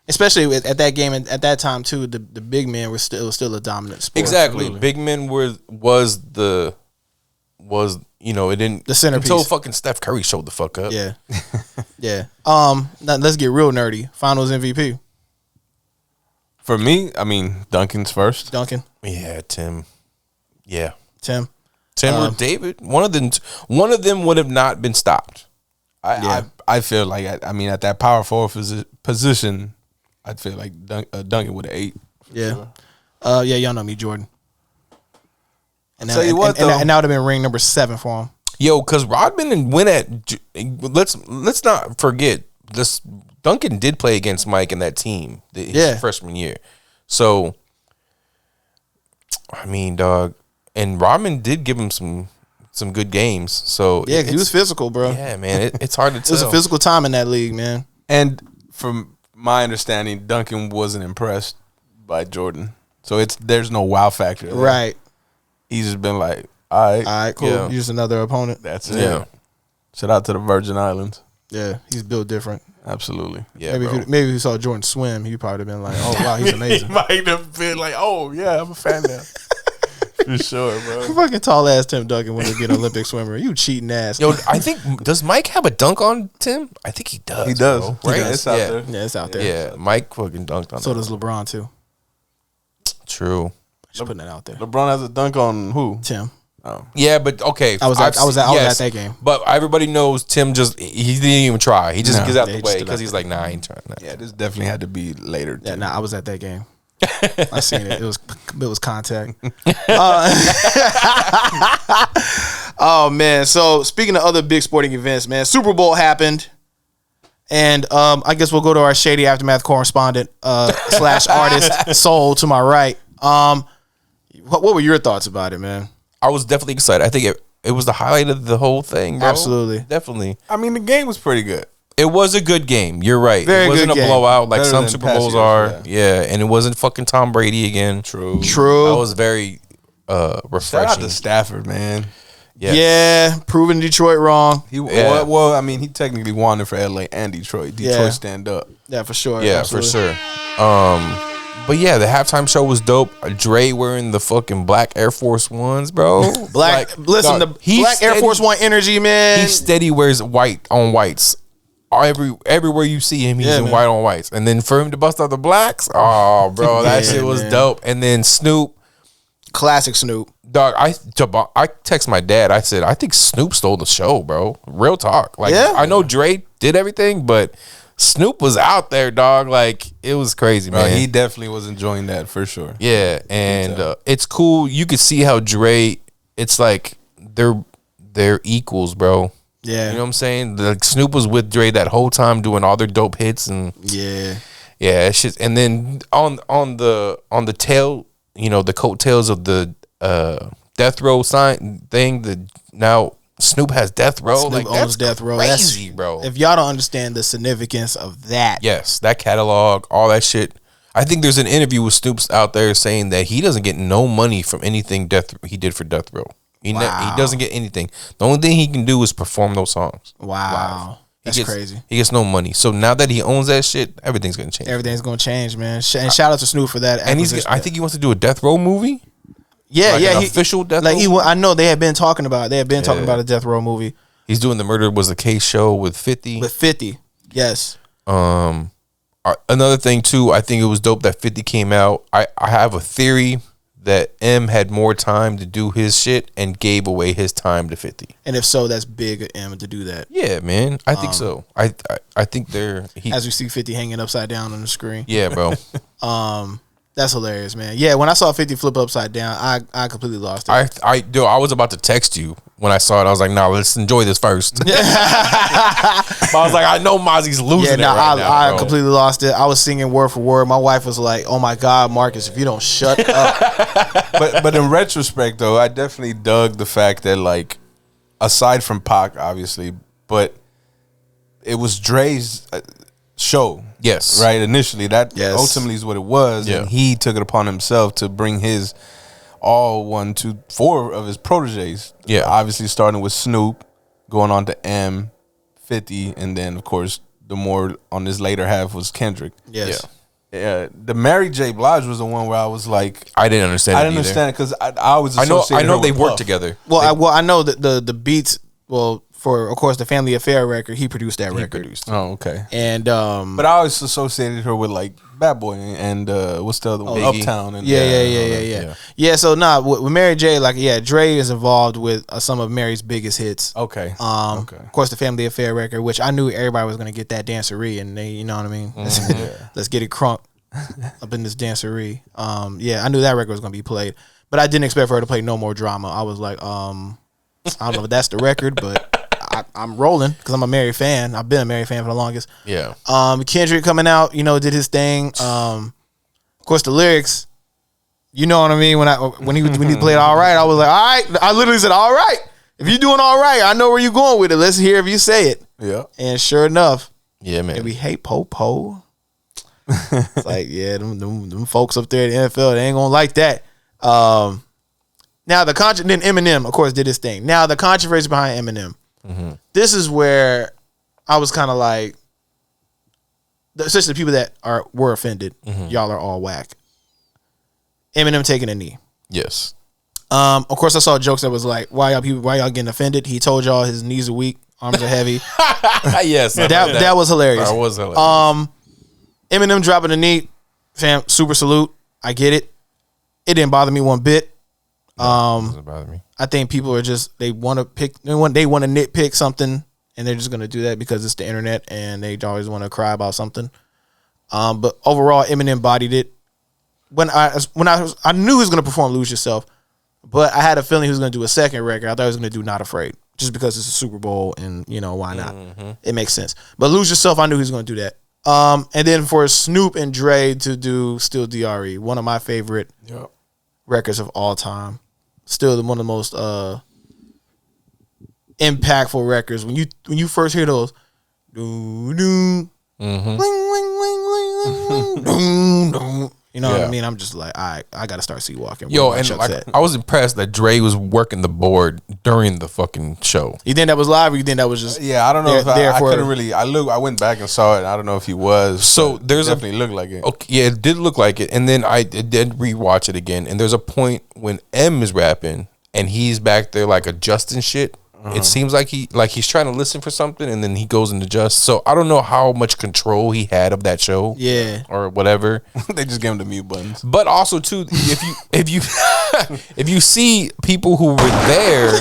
Especially at that game, at that time, too, the big man was still a dominant sport. Exactly. Absolutely. Big men was it didn't. The centerpiece. Until fucking Steph Curry showed the fuck up. Yeah. Yeah. Now let's get real nerdy. Finals MVP. For me, I mean, Duncan's first. Duncan. Yeah, Tim. Yeah. Tim or David. One of them would have not been stopped. I feel like at that power forward position, I feel like Duncan would have 8. Yeah. Sure. Y'all know me, Jordan. And tell you what, though. And that would have been ring number 7 for him. Yo, because Rodman and win at. Let's not forget this. Duncan did play against Mike in that team his freshman year. So, I mean, dog, and Rodman did give him some some good games. So yeah, he was physical, bro. Yeah, man, it's hard to tell. It was a physical time in that league, man. And from my understanding, Duncan wasn't impressed by Jordan, so there's no wow factor there. Right. He's just been like, all right, cool. yeah. You're just another opponent. That's it. Yeah. Shout out to the Virgin Islands. Yeah, he's built different. Absolutely. Yeah, maybe if you saw Jordan swim, he'd probably have been like, oh wow, he's amazing. He might have been like, oh yeah, I'm a fan now. For sure, bro. Fucking tall ass Tim Duncan want to be an Olympic swimmer. You cheating ass. Yo, I think, does Mike have a dunk on Tim? I think he does. He does. Bro. Right? He It's out there. Yeah, it's out there. Yeah, Mike fucking dunked on So him. does LeBron too. True. Just putting that out there. LeBron has a dunk on who? Tim. Oh. Yeah, but okay. I was at that game. But everybody knows Tim he didn't even try. He just gets out the he way just because he's like, nah, I ain't trying that. Yeah, this definitely had to be later. Yeah, I was at that game. I seen it. It was contact. Oh man. So speaking of other big sporting events, man, Super Bowl happened. And I guess we'll go to our Shady Aftermath correspondent / artist, Sol, to my right. What were your thoughts about it, man? I was definitely excited. I think it was the highlight of the whole thing, bro. Absolutely. Definitely. I mean, the game was pretty good. It was a good game. You're right. Very it wasn't good a game. blowout like Better some than Super past Bowls years, are. Yeah, and it wasn't fucking Tom Brady again. True. That was very refreshing. Shout out to Stafford, man. Yes. Yeah, proving Detroit wrong. Well, I mean, he technically won it for LA and Detroit. Detroit stand up. Yeah, for sure. Yeah, absolutely. for sure. But yeah, the halftime show was dope. Dre wearing the fucking black Air Force Ones, bro. Listen, the black Air Force One energy, man. He steady wears white on whites. Everywhere you see him, he's in white on whites. And then for him to bust out the blacks, oh, bro, that shit was dope. And then Snoop. Classic Snoop. Dog, I text my dad. I said, I think Snoop stole the show, bro. Real talk. Like, I know Dre did everything, but Snoop was out there, dog. Like, it was crazy, man. He definitely was enjoying that for sure. Yeah, and it's cool. You could see how Dre, it's like they're equals, bro. Yeah. You know what I'm saying? Like, Snoop was with Dre that whole time doing all their dope hits and yeah, it's just, and then on the tail, you know, the coattails of the Death Row sign thing, that now Snoop has Death Row. Snoop like, owns that's Death Row. crazy, bro. If y'all don't understand the significance of that. Yes, that catalog, all that shit. I think there's an interview with Snoop's out there saying that he doesn't get no money from anything he did for Death Row. He doesn't get anything. The only thing he can do is perform those songs. Wow. That's crazy. He gets no money. So now that he owns that shit, everything's gonna change. Everything's gonna change, man. And shout out to Snoop for that. And I think he wants to do a Death Row movie. Yeah, like yeah. An official Death Row. I know they had been talking about. They had been talking about a Death Row movie. He's doing the Murder Was a Case show with 50. With 50, yes. Another thing too, I think it was dope that 50 came out. I have a theory that M had more time to do his shit and gave away his time to 50. And if so, that's big of M to do that. Yeah, man. I think so. I think as we see 50 hanging upside down on the screen. Yeah, bro. That's hilarious, man. Yeah, when I saw 50 flip upside down, I completely lost it. I was about to text you when I saw it. I was like, nah, let's enjoy this first. But I was like, I know Mazi's losing it right now. I completely lost it. I was singing word for word. My wife was like, oh my God, Marcus, if you don't shut up. But in retrospect, though, I definitely dug the fact that, like, aside from Pac, obviously, but it was Dre's show. Yes. Right, initially. That ultimately is what it was. Yeah. And he took it upon himself to bring his four of his proteges. Yeah. Obviously starting with Snoop, going on to M, 50, and then, of course, the more on this later half was Kendrick. Yes. Yeah. The Mary J. Blige was the one where I was like, I didn't understand. I didn't understand it because I was. I know they worked together. Well, I know that the beats. Well, for of course the Family Affair record, he produced that record. Oh, okay. And but I always associated her with like Bad Boy and what's the other one? Biggie. Uptown. And Yeah. So with Mary J, like Dre is involved with some of Mary's biggest hits. Okay. Of course the Family Affair record, which I knew everybody was gonna get that dancery, and they, you know what I mean. Let's get it crunk up in this dancery. I knew that record was gonna be played, but I didn't expect for her to play No More Drama. I was like, I don't know if that's the record, but I'm rolling because I'm a Mary fan. I've been a Mary fan for the longest. Yeah. Kendrick coming out, did his thing. Of course, the lyrics, you know what I mean. When he played All Right, I was like, all right. I literally said, all right. If you're doing all right, I know where you're going with it. Let's hear if you say it. Yeah. And sure enough, yeah, man. And we hate Popo. It's like, yeah, them folks up there at the NFL, they ain't gonna like that. Now then Eminem, of course, did his thing. Now the controversy behind Eminem. Mm-hmm. This is where I was kind of like, especially the people that were offended. Mm-hmm. Y'all are all whack. Eminem taking a knee. Yes. Of course, I saw jokes that was like, why y'all getting offended? He told y'all his knees are weak, arms are heavy. Yes, that was hilarious. That was hilarious. Eminem dropping a knee, fam, super salute. I get it. It didn't bother me one bit. It doesn't bother me. I think people are just they want to nitpick something, and they're just gonna do that because it's the internet, and they always want to cry about something. But overall, Eminem bodied it. When I knew he was gonna perform "Lose Yourself," but I had a feeling he was gonna do a second record. I thought he was gonna do "Not Afraid," just because it's a Super Bowl, and why not? Mm-hmm. It makes sense. But "Lose Yourself," I knew he was gonna do that. And then for Snoop and Dre to do "Still DRE," one of my favorite records of all time. Still one of the most impactful records. When you first hear those, doo-doo, Mm-hmm. you know what I mean? I'm just like, I got to start walking. Yo, and I was impressed that Dre was working the board during the fucking show. You think that was live, or you think that was just? Yeah, I don't know if I couldn't really. I went back and saw it. And I don't know if he was. So there's definitely looked like it. Okay, yeah, it did look like it. And then I did rewatch it again. And there's a point when M is rapping and he's back there like adjusting shit. It seems like he's trying to listen for something, and then he goes and adjusts. So I don't know how much control he had of that show, or whatever. They just gave him the mute buttons. But also too, if you see people who were there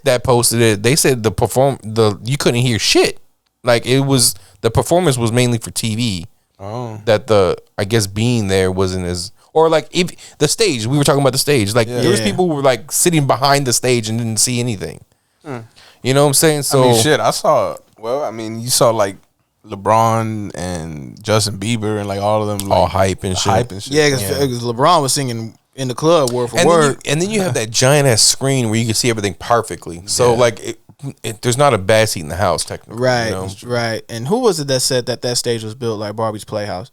that posted it, they said you couldn't hear shit. Like the performance was mainly for TV. Oh, that I guess being there wasn't as. Or like if the stage, we were talking about the stage. Like there was people who were like sitting behind the stage and didn't see anything. You know what I'm saying? So I mean, shit, I saw. Well, I mean, you saw like LeBron and Justin Bieber and like all of them, like, all hype and shit. Yeah, because LeBron was singing in the club word for and word. And then you have that giant ass screen where you can see everything perfectly. So like, there's not a bad seat in the house technically. Right, you know? right. And who was it that said that stage was built like Barbie's Playhouse?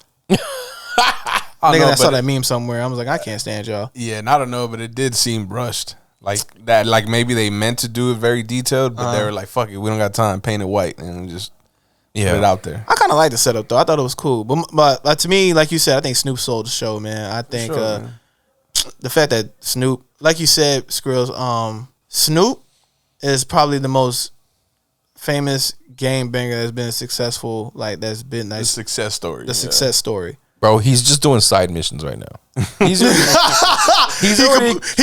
I saw that meme somewhere. I was like, I can't stand y'all. Yeah, and I don't know, but it did seem brushed. Like that, like maybe they meant to do it very detailed, but they were like, "Fuck it, we don't got time. Paint it white and just put it out there." I kind of like the setup though. I thought it was cool, but to me, like you said, I think Snoop sold the show, man. I think man. The fact that Snoop, like you said, Skrills, Snoop is probably the most famous game banger that's been successful. Like that's been the success story. The success story. Bro, he's just doing side missions right now. He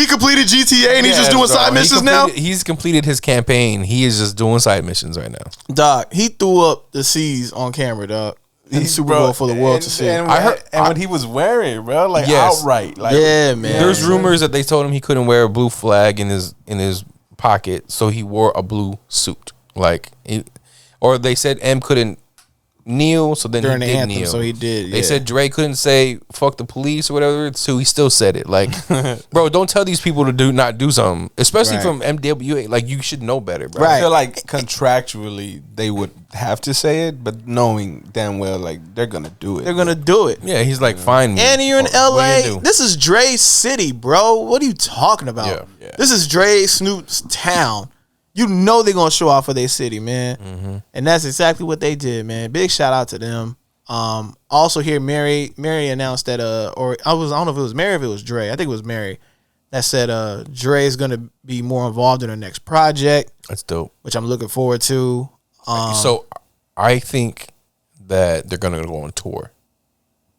completed GTA and he's just doing side missions now. He's completed his campaign. He is just doing side missions right now. Dog, he threw up the C's on camera, dog. In the Super Bowl for the world to see. And when he was wearing, bro, like outright, like man. There's rumors that they told him he couldn't wear a blue flag in his pocket, so he wore a blue suit. Or they said M couldn't kneel, so then during he the did anthem, kneel. so he did. They said Dre couldn't say "fuck the police" or whatever, so he still said it. Like, bro, don't tell these people to not do something, especially from MWA. Like, you should know better, bro. I feel like contractually they would have to say it, but knowing damn well, like they're gonna do it. They're gonna do it. Yeah, he's like, fine. And you're in LA. This is Dre's city, bro. What are you talking about? Yeah. This is Dre Snoop's town. You know they're gonna show out for their city, man, and that's exactly what they did, man. Big shout out to them. Also here, Mary announced that, or I don't know if it was Mary, or if it was Dre. I think it was Mary that said Dre is gonna be more involved in her next project. That's dope, which I'm looking forward to. So I think that they're gonna go on tour.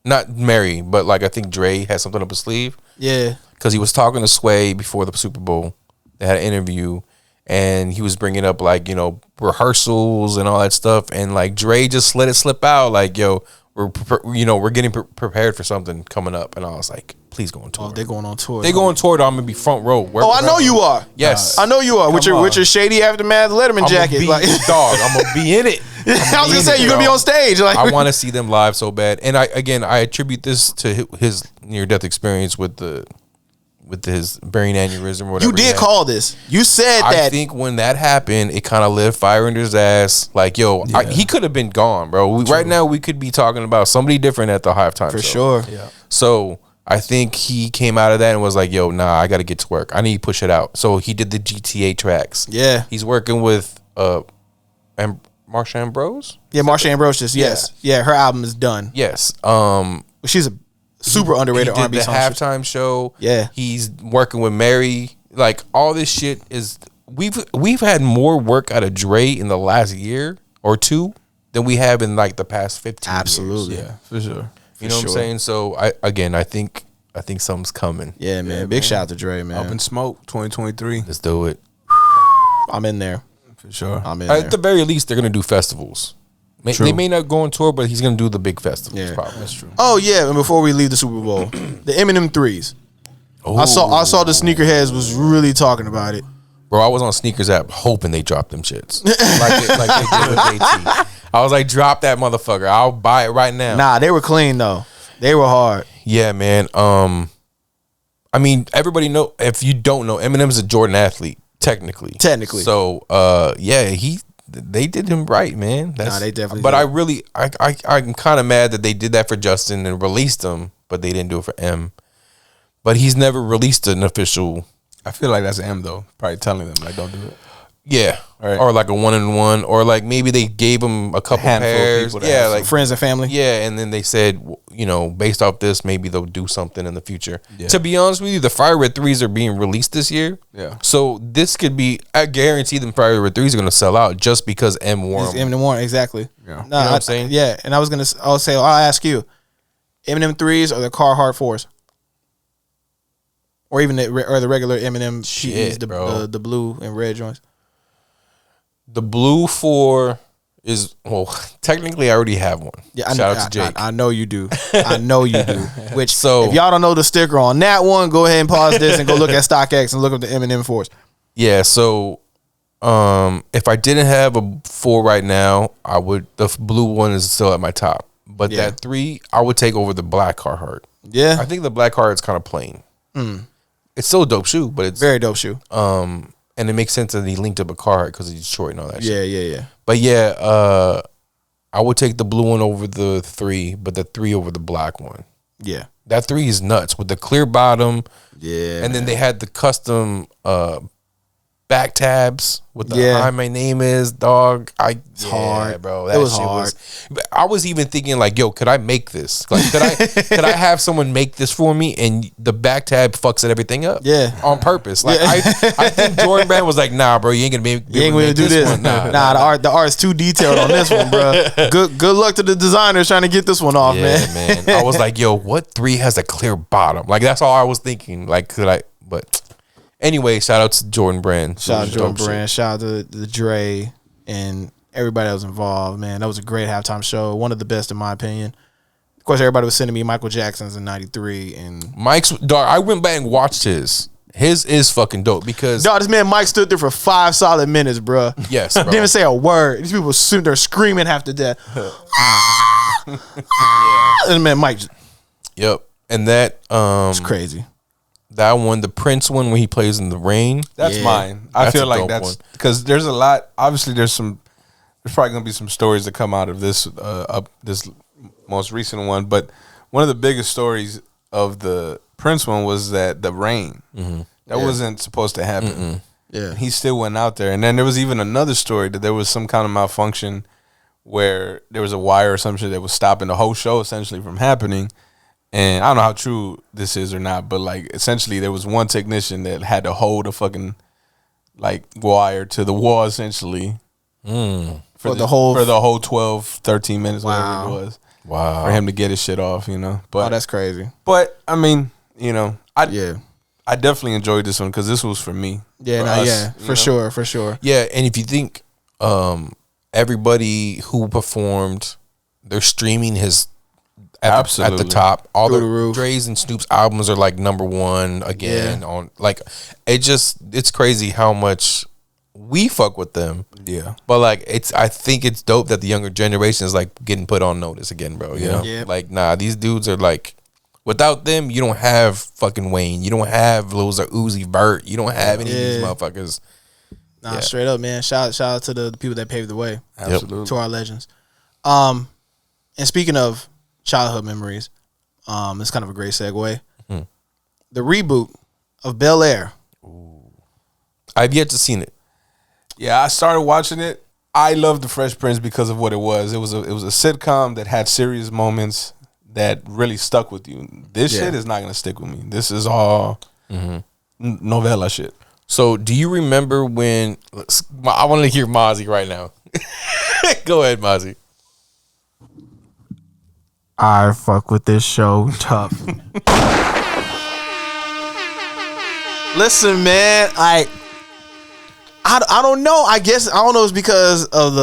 Not Mary, but like I think Dre has something up his sleeve. Yeah, because he was talking to Sway before the Super Bowl. They had an interview. And he was bringing up like, rehearsals and all that stuff. And like Dre just let it slip out. Like, yo, we're getting prepared for something coming up. And I was like, please go on tour. Oh, they're going on tour. They go on tour. I'm going to be front row. I know you are. Yes. I know you are. With your shady Aftermath Letterman jacket. Dog, I'm going to be in it. I was going to say, you're going to be on stage. Like, I want to see them live so bad. And I attribute this to his near-death experience with the with his brain aneurysm or whatever. You did call this. You said that. I think when that happened, it kind of lit fire under his ass. Like, yo, he could have been gone, bro. Right now, we could be talking about somebody different at the halftime For show. sure. Yeah. So I think he came out of that and was like, yo, nah, I got to get to work. I need to push it out. So he did the GTA tracks. Yeah. He's working with Marsha Ambrose? Yeah, Marsha Ambrose. Yes. Yeah, her album is done. Yes. She's a super underrated he did R&B the song. halftime show. Yeah. He's working with Mary. Like, all this shit is... We've had more work out of Dre in the last year or two than we have in, like, the past 15 Absolutely. years. Yeah, for sure. You know what I'm saying? So, I think something's coming. Yeah, man. Big shout out to Dre, man. Up in Smoke 2023. Let's do it. I'm in there. For sure. I'm in there. At the very least, they're going to do festivals. They may not go on tour, but he's going to do the big festivals. Yeah. Probably. That's true. Oh, yeah. And before we leave the Super Bowl, the Eminem 3s. I saw the sneakerheads was really talking about it. Bro, I was on Sneakers app hoping they dropped them shits. like they did with JT. I was like, drop that motherfucker. I'll buy it right now. Nah, they were clean, though. They were hard. Yeah, man. I mean, everybody know, if you don't know, Eminem's a Jordan athlete, technically. So, they did him right, man. They definitely But did. I'm kind of mad that they did that for Justin and released him, but they didn't do it for M. But he's never released an official. I feel like that's M though. Probably telling them like, don't do it. Yeah, Right. Or like a 1-and-1, or like maybe they gave him a couple handful of pairs. people to Yeah, have like friends and family. Yeah, and then they said, based off this, maybe they'll do something in the future. Yeah. To be honest with you, the Fire Red 3s are being released this year. Yeah. So this could be, I guarantee them Fire Red 3s are going to sell out just because M wore them. Eminem 1, exactly. Yeah. Nah, You know what I'm saying? Yeah, and I'll ask you, Eminem 3s or the Carhartt 4s? Or even the regular Eminem PEs, bro. the blue and red joints? The blue 4 is, technically I already have one. Yeah, Shout out to Jake. I know you do. I know you do. Which, So- if y'all don't know the sticker on that one, go ahead and pause this and go look at StockX and look up the Eminem 4s. Yeah, so if I didn't have a 4 right now, the blue one is still at my top. But Yeah. that 3, I would take over the black Carhartt. Yeah. I think the black Carhartt's kind of plain. It's still a dope shoe, but it's Very dope shoe. and it makes sense that he linked up a Carhartt because he's Detroit and all that shit. Yeah. But yeah, I would take the blue one over the 3, but the 3 over the black one. Yeah. That 3 is nuts with the clear bottom. Yeah. And then they had the custom back tabs with the Yeah. hi, my name is dog. It's hard, bro. It That was shit hard. I was even thinking like, yo, could I make this? Like, could I have someone make this for me? And the back tab fucks everything up. Yeah. On purpose. Like Yeah. I think Jordan Brand was like, nah, bro, you ain't gonna be You ain't going to do this. one. Nah, the art's too detailed on this one, bro. Good luck to the designers trying to get this one off, Yeah, man. man. I was like, yo, what 3 has a clear bottom? Like, that's all I was thinking. Like, could I? But anyway, shout out to Jordan Brand. Shout out to Jordan Dope shit. Brand. Shout out to the Dre and everybody that was involved, man. That was a great halftime show. One of the best in my opinion. Of course, everybody was sending me Michael Jackson's in '93, and Mike's dog. I went back and watched his. His is fucking dope because dog, this man Mike stood there for 5 solid minutes, bro. Yes, bro. Didn't even say a word. These people sitting there screaming half to death. And man, Mike, Yep. And that it's crazy. That one, the Prince one where he plays in the rain. That's mine. I That's feel a like dope that's one. because there's a lot. Obviously, there's probably gonna be some stories that come out of this this most recent one. But one of the biggest stories of the Prince one was that the rain that wasn't supposed to happen. Yeah, he still went out there, and then there was even another story that there was some kind of malfunction where there was a wire or some shit that was stopping the whole show essentially from happening. And I don't know how true this is or not, but like essentially there was one technician that had to hold a fucking like wire to the wall essentially for the whole 12, 13 minutes, whatever it was. Wow. For him to get his shit off, you know. But that's crazy. But I mean, you know, I definitely enjoyed this one because this was for me. Yeah, for no, us, yeah, you for know? sure. Yeah, and if you think everybody who performed, they're streaming his at the top. All Through the the roof. Dre's and Snoop's albums are like #1 again on like it's crazy how much we fuck with them. Yeah. But like I think it's dope that the younger generation is like getting put on notice again, bro. You know? Yeah. Like, nah, these dudes are like Without them, you don't have fucking Wayne. You don't have Lil Uzi Vert. You don't have any of these motherfuckers. Nah, straight up, man. Shout out to the people that paved the way. Absolutely. To our legends. And speaking of childhood memories, it's kind of a great segue. The reboot of Bel-Air. I've yet to seen it. Yeah, I started watching it. I loved The Fresh Prince because of what it was. It was a sitcom that had serious moments that really stuck with you. This shit is not gonna stick with me. This is all novella shit. So, do you remember when? I want to hear Mazi right now. Go ahead, Mazi. I fuck with this show tough. Listen, man, I don't know. I guess I don't know. It's because of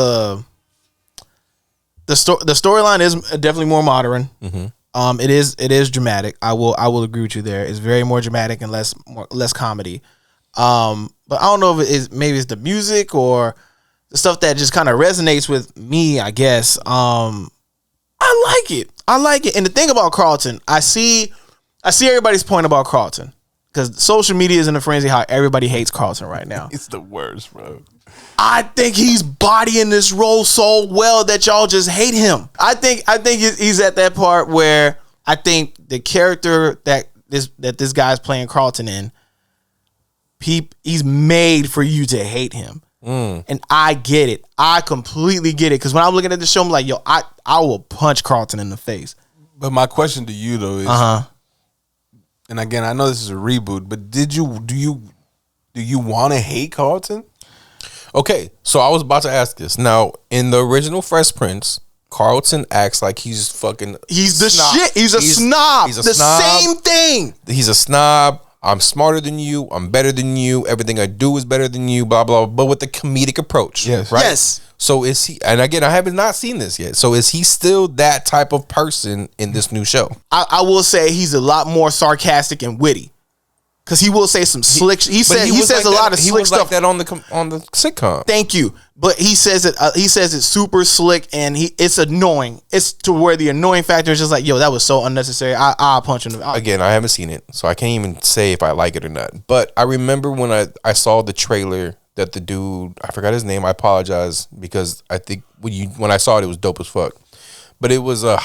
the storyline is definitely more modern. It is dramatic. I will agree with you there. It's very more dramatic and less comedy. But I don't know if maybe it's the music or the stuff that just kind of resonates with me. I guess I like it. And the thing about Carlton, I see everybody's point about Carlton. Because social media is in a frenzy how everybody hates Carlton right now. It's the worst, bro. I think he's bodying this role so well that y'all just hate him. I think he's at that part where I think the character that this guy's playing Carlton in, he's made for you to hate him. And I get it. I completely get it. Because when I'm looking at the show, I'm like, yo, I will punch Carlton in the face. But my question to you though is, and again, I know this is a reboot, but do you want to hate Carlton? Okay, so I was about to ask this. Now, in the original Fresh Prince, Carlton acts like he's fucking. He's the shit. He's a snob. He's a the snob. Same thing. He's a snob. I'm smarter than you. I'm better than you. Everything I do is better than you. Blah blah. But with the comedic approach. Yes. Right? Yes. So is he? And again, I have not seen this yet. So is he still that type of person in this new show? I will say he's a lot more sarcastic and witty. Because he will say some slick. He says like a lot of slick He was stuff like that on the sitcom. Thank you, but he says it. He says it's super slick and it's annoying. It's to where the annoying factor is just like, yo, that was so unnecessary. I'll punch him. Again, I haven't seen it, so I can't even say if I like it or not. But I remember when I saw the trailer that the dude, I forgot his name. I apologize because I think when I saw it, it was dope as fuck. But it was a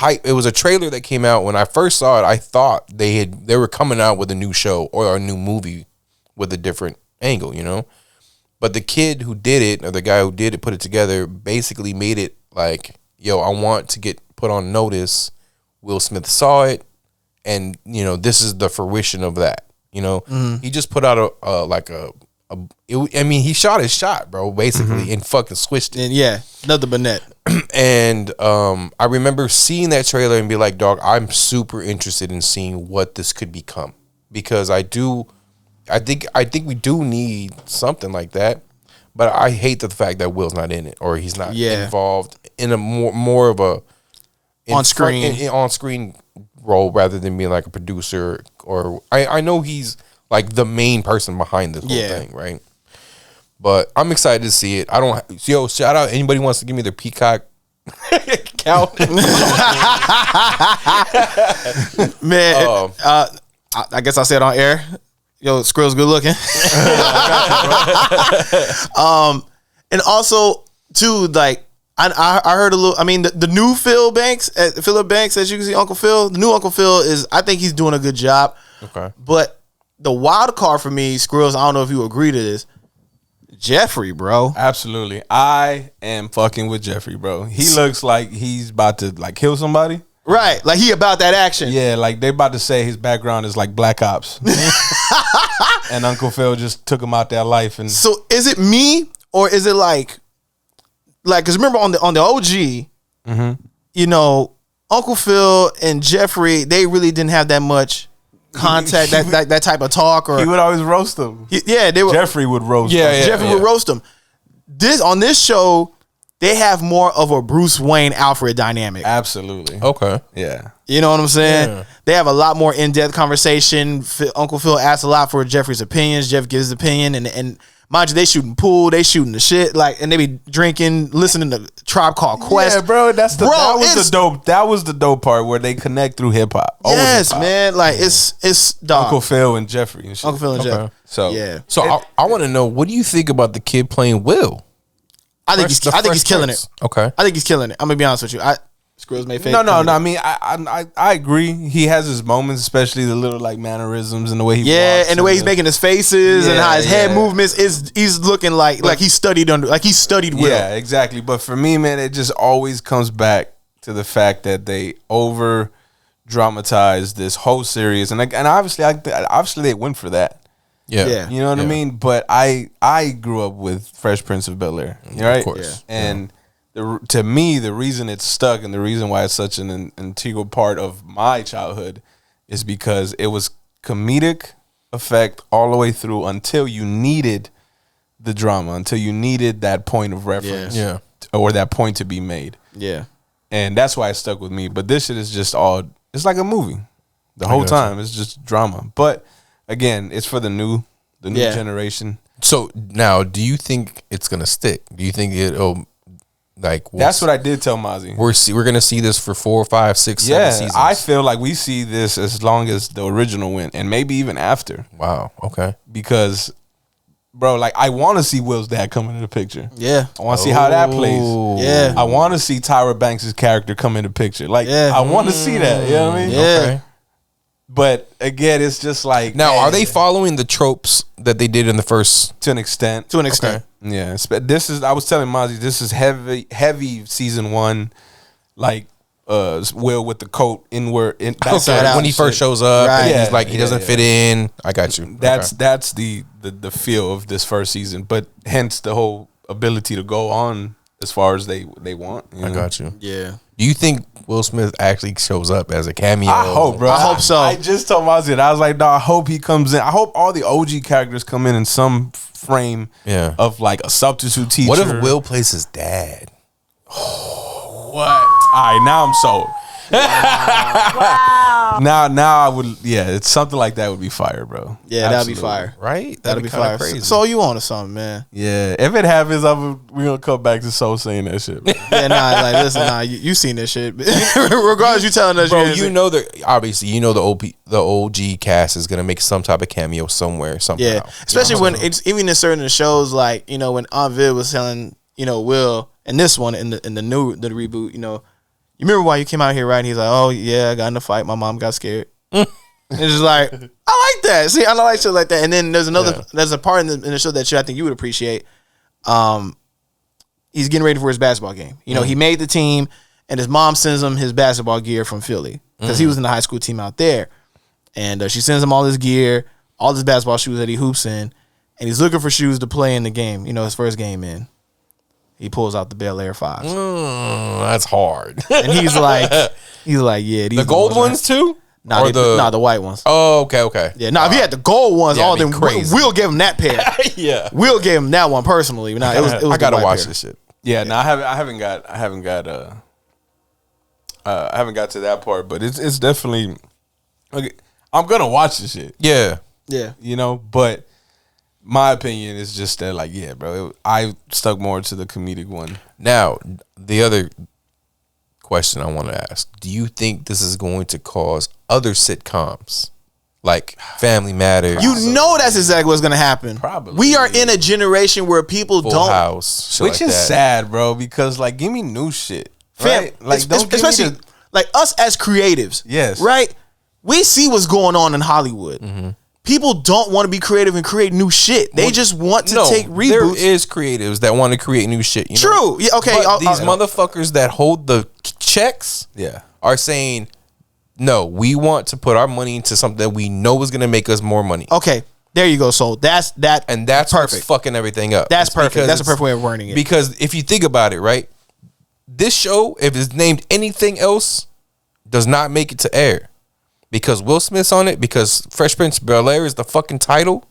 trailer that came out when I first saw it. I thought they were coming out with a new show or a new movie with a different angle, you know. But the kid who did it, or the guy who did it, put it together, basically made it like, yo, I want to get put on notice. Will Smith saw it, and you know this is the fruition of that. You know, he just put out he shot his shot, bro, basically, and fucking switched it. And yeah, nothing but net. And I remember seeing that trailer and be like, dog, I'm super interested in seeing what this could become. Because I think we do need something like that. But I hate the fact that Will's not in it, or he's not involved in a more of a on screen role rather than being like a producer. Or I know he's like the main person behind this whole thing, right? But I'm excited to see it. Shout out anybody who wants to give me their Peacock account. Man, I guess I said on air. Yo, Skrill's good looking. And also too, like I heard a little. I mean, the new Philip Banks, as you can see, Uncle Phil. The new Uncle Phil I think he's doing a good job. Okay, but the wild card for me, Skrills, I don't know if you agree to this. Jeffrey, bro. Absolutely. I am fucking with Jeffrey, bro. He looks like he's about to like kill somebody. Right. Like he about that action. Yeah, like they about to say his background is like Black Ops. And Uncle Phil just took him out their life. And so is it me or is it like because remember on the OG, you know, Uncle Phil and Jeffrey, they really didn't have that much contact, that type of talk, or he would always roast them. Jeffrey would roast them. Jeffrey would roast them. On this show, they have more of a Bruce Wayne Alfred dynamic. Absolutely. Okay. Yeah. You know what I'm saying? Yeah. They have a lot more in-depth conversation. Uncle Phil asks a lot for Jeffrey's opinions. Jeff gives his opinion, Mind you, they shooting pool, they shooting the shit, like, and they be drinking, listening to Tribe Called Quest. Yeah, bro, that was the dope part where they connect through hip hop. Yes, man, like it's dog. Uncle Phil and Jeffrey and shit. Uncle Phil and Jeffrey. So yeah. So I want to know, what do you think about the kid playing Will? I think he's killing it. Okay. I think he's killing it. I'm gonna be honest with you. Squirrels made fake. No. I mean, I agree. He has his moments, especially the little like mannerisms and the way he walks and the way he's making his faces and how his head movements he's looking like he studied Will. Yeah, exactly. But for me, man, it just always comes back to the fact that they over dramatize this whole series, and obviously they went for that. Yeah. You know what I mean? But I grew up with Fresh Prince of Bel-Air, right? Of course. Yeah. And to me, the reason it's stuck and the reason why it's such an integral part of my childhood is because it was comedic effect all the way through until you needed the drama, until you needed that point of reference, or that point to be made. Yeah. And that's why it stuck with me. But this shit is just it's like a movie. The whole time it's just drama. But again, it's for the new generation. So now, do you think it's gonna stick? Do you think it'll that's what I did tell Mazi. We're gonna see this for 4, 5, 6, 7 seasons. I feel like we see this as long as the original went, and maybe even after. Wow. Okay. Because, bro, like I want to see Will's dad come into the picture. Yeah. I want to see how that plays. Yeah. I want to see Tyra Banks' character come into the picture. Like, I want to see that. You know what I mean? Yeah. Okay. But again, it's just like now, are they following the tropes that they did in the first? To an extent. Okay. Yeah. This is. I was telling Mazi, this is heavy season 1, like Will with the coat inward. When he first shows up, right. and he's like he doesn't fit in. I got you. That's the feel of this first season, but hence the whole ability to go on as far as they want. I got you. Yeah. Do you think Will Smith actually shows up as a cameo? I hope, bro. I hope so. I just told Mazi that. I was like, no, I hope he comes in. I hope all the OG characters come in some frame of like a substitute teacher. What if Will plays his dad? What? All right, now I'm sold. Wow. Now I would, it's something like that would be fire, bro. Yeah, that'd be fire. Right? That'd be fire. crazy. So you on to something, man. Yeah, if it happens, we're gonna come back to Soul saying that shit. Bro. Yeah, listen, you seen this shit. Regardless, you telling us, bro. You know obviously the OG cast is gonna make some type of cameo somewhere, somehow. Yeah, especially when it's even in certain shows, like when Aunt Viv was telling Will, and this one in the reboot, you remember why you came out here, right? And he's like, oh yeah, I got in a fight, my mom got scared. It's just like, I like that. See, I like shit like that. And then there's a part in the show that I think you would appreciate. He's getting ready for his basketball game. He made the team, and his mom sends him his basketball gear from Philly because he was in the high school team out there. And she sends him all his gear, all his basketball shoes that he hoops in, and he's looking for shoes to play in the game. His first game in. He pulls out the Bel-Air 5s. That's hard. And he's like, yeah. These the gold ones too? Nah, the white ones. Oh, okay. Yeah, if he had the gold ones, then crazy. We'll give him that pair. Yeah, we'll give him that one personally. Nah, it was I gotta watch pair. this shit. Yeah, no, I haven't got to that part, but it's definitely. Okay, I'm gonna watch this shit. Yeah. But my opinion is just that, like, yeah, bro, I stuck more to the comedic one. Now, the other question I want to ask: do you think this is going to cause other sitcoms like Family Matters? That's exactly what's going to happen. Probably. We are in a generation where people Full don't. House, shit which like is that. sad, bro, because like, give me new shit, right? Like, especially like us as creatives. Yes. Right. We see what's going on in Hollywood. Mm-hmm. People don't want to be creative and create new shit. They just want to take reboots. There is creatives that want to create new shit. True. Yeah. Okay. But these motherfuckers that hold the checks, are saying, no, we want to put our money into something that we know is going to make us more money. Okay. There you go. So that's perfect. What's fucking everything up. That's perfect. That's a perfect way of wording it. Because if you think about it, right, this show, if it's named anything else, does not make it to air. Because Will Smith's on it, because Fresh Prince of Bel-Air is the fucking title,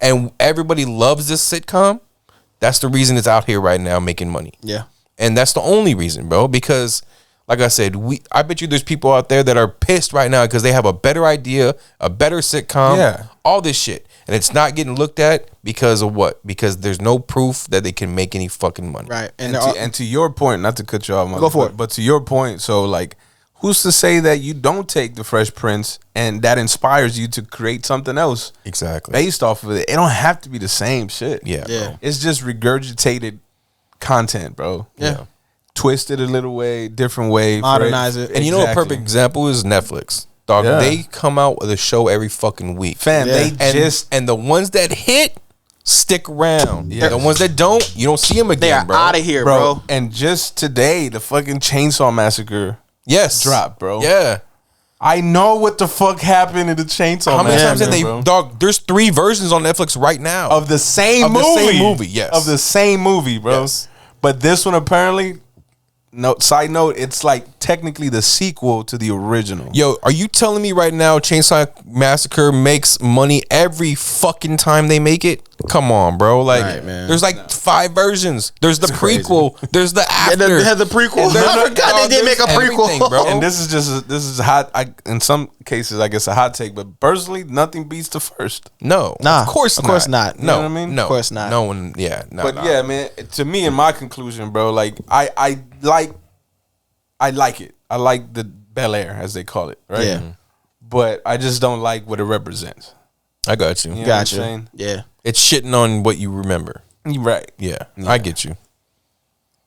and everybody loves this sitcom, that's the reason it's out here right now making money. Yeah. And that's the only reason, bro, because like I said, I bet you there's people out there that are pissed right now because they have a better idea, a better sitcom, all this shit. and it's not getting looked at because of what? Because there's no proof that they can make any fucking money. Right. And to your point, not to cut you off, Go for it. but to your point, so like, who's to say that you don't take the Fresh Prince and that inspires you to create something else Exactly. based off of it? It don't have to be the same shit. Yeah. Bro. It's just regurgitated content, bro. Yeah. Twist it a little way, different way. Modernize it. And you know, a perfect example is Netflix. Dog, Yeah. they come out with a show every fucking week. Fam, they and the ones that hit stick around. Yeah. The ones that don't, you don't see them again, They are bro. out of here, bro. And just today, the fucking Chainsaw Massacre dropped, bro. Yeah. I know what the fuck happened in the Chainsaw How many Massacre, times did they, bro. dog, there's 3 versions on Netflix right now. Of the same Of movie. the same movie, yes. Of the same movie, bro. Yes. But this one apparently, side note, it's like technically the sequel to the original. Yo, are you telling me right now Chainsaw Massacre makes money every fucking time they make it? Come on, bro. Like, Right, man. there's like 5 versions. There's the prequel. There's the after. they had the prequel. And there's I forgot they did make a prequel. everything, bro. And this is hot. In some cases, I guess a hot take, but personally, nothing beats the first. No, Nah, of course of course not. No, You know what I mean? no, Of course not. No one, yeah, no. But yeah, man. To me, in my conclusion, bro, like I like it. I like the Bel-Air, as they call it, right? Yeah. But I just don't like what it represents. I got you. You know what I'm Gotcha. saying? Yeah. It's shitting on what you remember. You're right. Yeah, I get you.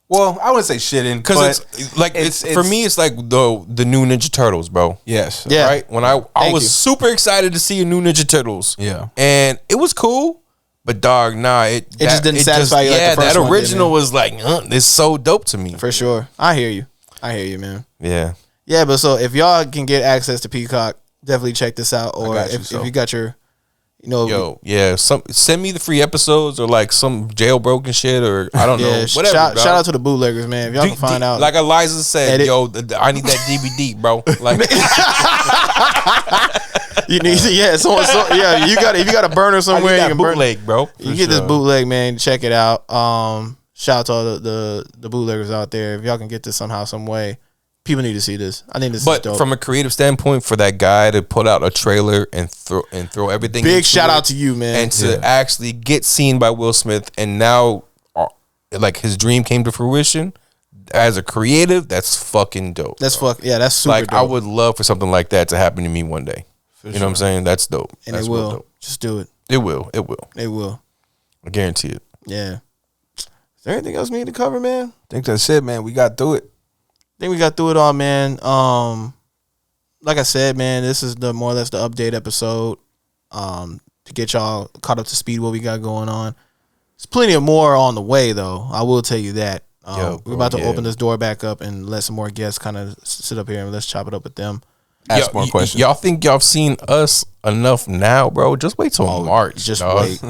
Well, I wouldn't say shitting, Because but it's like for me, it's like the new Ninja Turtles, bro. Yes. Yeah. Right. When I Thank was you. super excited to see a new Ninja Turtles. Yeah. And it was cool. But dog, nah, it just didn't satisfy you like the Yeah, first that one did, original man. was like, it's so dope to me. For sure. I hear you. Man. Yeah. Yeah, but so if y'all can get access to Peacock, definitely check this out. Or got you, if so. you got your, Yo, yeah, send me the free episodes or like some jailbroken shit or I don't know, whatever. Shout dog. out to the bootleggers, man. If y'all can find out, like Eliza said, Edit. yo, I need that DVD, bro. Like, you need, yeah, you got if you got a burner somewhere, I need you that can burn. bootleg, bro. You get this bootleg, man. Check it out. Shout out to all the bootleggers out there. If y'all can get this somehow, some way, people need to see this. I think this is But dope. from a creative standpoint, for that guy to put out a trailer and throw everything, Big into shout it out to you, man. and to actually get seen by Will Smith, and now like his dream came to fruition. As a creative, that's fucking dope. That's that's super like dope. I would love for something like that to happen to me one day. You know what I'm saying? That's dope. And That's it real will. dope. Just do it. It will. It will. It will. I guarantee it. Yeah. Is there anything else we need to cover, man? I think that's it, man. We got through it. I think we got through it all, man. Like I said, man, this is the more or less the update episode. To get y'all caught up to speed what we got going on. There's plenty of more on the way, though. I will tell you that. We're about to open this door back up and let some more guests kind of sit up here and let's chop it up with them. Ask more questions. Y'all think y'all have seen us enough now, bro? Just wait till March. Just dog. wait.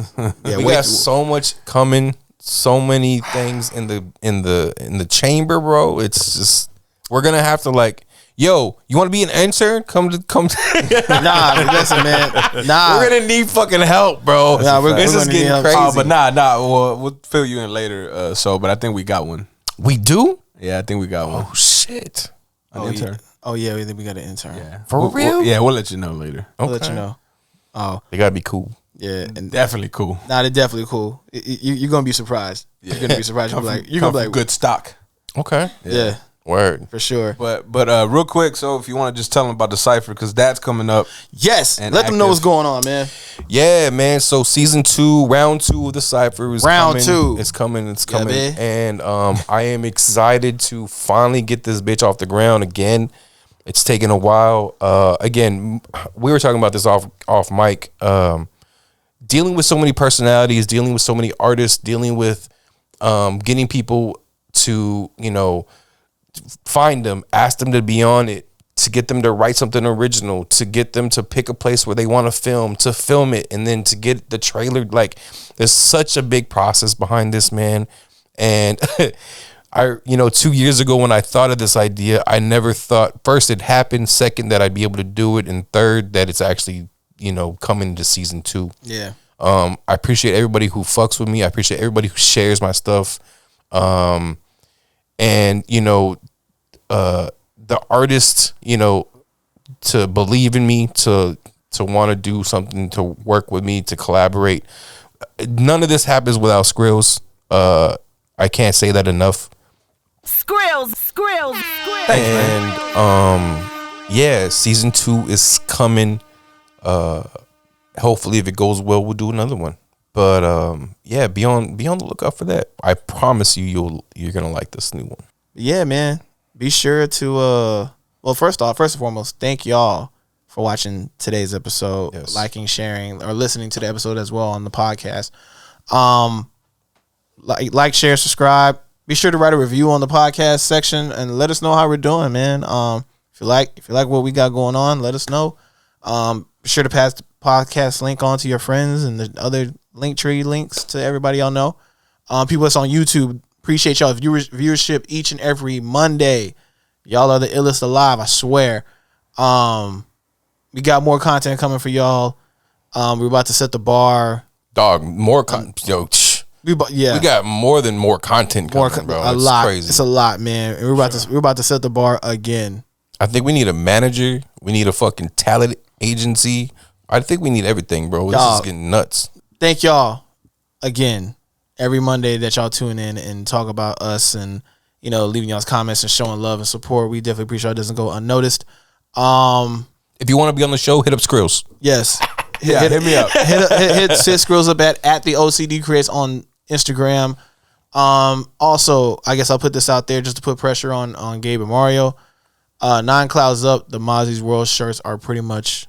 Yeah, we wait. got so much coming. So many things in the chamber, bro. It's just we're gonna have to like, yo, you want to be an intern? Come to. Nah, listen, man. Nah, we're gonna need fucking help, bro. Nah, this is getting crazy. But nah. We'll fill you in later. But I think we got one. We do? Yeah, I think we got one. Oh shit! An intern. Oh yeah, we think we got an intern. Yeah. For real? We'll let you know later. We'll let you know. Oh, they gotta be cool. Yeah, and definitely cool. Nah, they're definitely cool. You're gonna be surprised. You're gonna be surprised. You're gonna be like good stock. Okay. Yeah. Word. For sure. But real quick, so if you want to just tell them about the Cypher, because that's coming up. Yes. And Let them know active. what's going on, man. Yeah, man. So season 2, round 2 of the Cypher is Round coming. 2. It's coming. It's Yeah, coming. man. And I am excited to finally get this bitch off the ground again. It's taken a while. Again, we were talking about this off mic. Dealing with so many personalities, dealing with so many artists, dealing with getting people to, find them, ask them to be on it, to get them to write something original, to get them to pick a place where they want to film it, and then to get the trailer. Like, there's such a big process behind this, man. And 2 years ago when I thought of this idea, I never thought, first, it happened, second, that I'd be able to do it, and third, that it's actually, coming to season 2. Yeah. I appreciate everybody who fucks with me. I appreciate everybody who shares my stuff. And the artists, to believe in me, to to want to do something, to work with me, to collaborate. None of this happens without Skrills. I can't say that enough. Skrills. And yeah, season 2 is coming. Hopefully, if it goes well, we'll do another one. But yeah, be on the lookout for that. I promise you're gonna like this new one. Yeah, man. Be sure to well, first and foremost, thank y'all for watching today's episode, liking, sharing, or listening to the episode as well on the podcast. Like, share, subscribe. Be sure to write a review on the podcast section and let us know how we're doing, man. If you like what we got going on, let us know. Be sure to pass the podcast link on to your friends and the other Linktree links to everybody y'all know. People that's on YouTube, appreciate y'all viewership each and every Monday. Y'all are the illest alive, I swear. We got more content coming for y'all. We're about to set the bar. Dog, more content. We got more content coming, bro. A lot. Crazy. It's a lot, man. And we're about to set the bar again. I think we need a manager. We need a fucking talent agency. I think we need everything, bro. This is getting nuts. Thank y'all again every Monday that y'all tune in and talk about us and, you know, leaving y'all's comments and showing love and support. We definitely appreciate it. Doesn't go unnoticed. If you want to be on the show, hit up Skrills. Yes. Hit me up. Hit Skrills up at the OCD Creates on Instagram. Also, I guess I'll put this out there just to put pressure on Gabe and Mario. 9 Clouds Up, the Mazi's World shirts are pretty much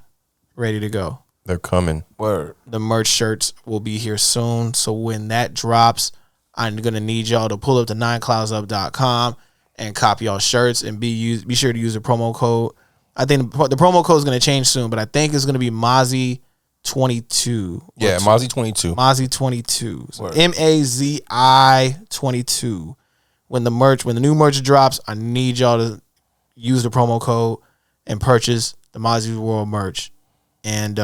ready to go. They're coming. Word. The merch shirts will be here soon. So when that drops, I'm gonna need y'all to pull up to 9cloudsup.com and copy y'all shirts and be sure to use the promo code. I think the promo code is gonna change soon, but I think it's gonna be Mazi 22. Yeah, Mazi 22. Mazi 22. So MAZI 22. When the new merch drops, I need y'all to use the promo code and purchase the Mazi's World merch. And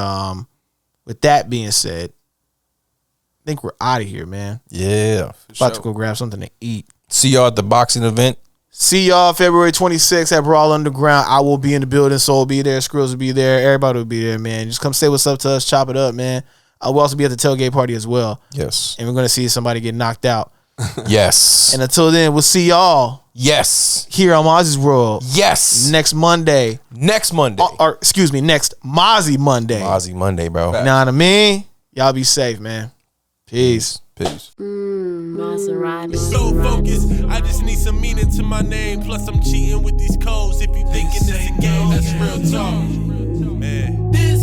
with that being said, I think we're out of here, man. Yeah. About to go grab something to eat. See y'all at the boxing event. See y'all February 26th at Brawl Underground. I will be in the building. Soul will be there. Skrills will be there. Everybody will be there, man. Just come say what's up to us. Chop it up, man. I will also be at the tailgate party as well. Yes. And we're going to see somebody get knocked out. Yes. And until then, we'll see y'all. Yes. Here on Mazi's World. Yes. Next Monday. Next Monday. Or excuse me, next Mazi Monday. Mazi Monday, bro. You know what I mean? Y'all be safe, man. Peace. Maserati. So focused, I just need some meaning to my name. Plus I'm cheating with these codes. If you thinking it's a game, that's real talk. Man. This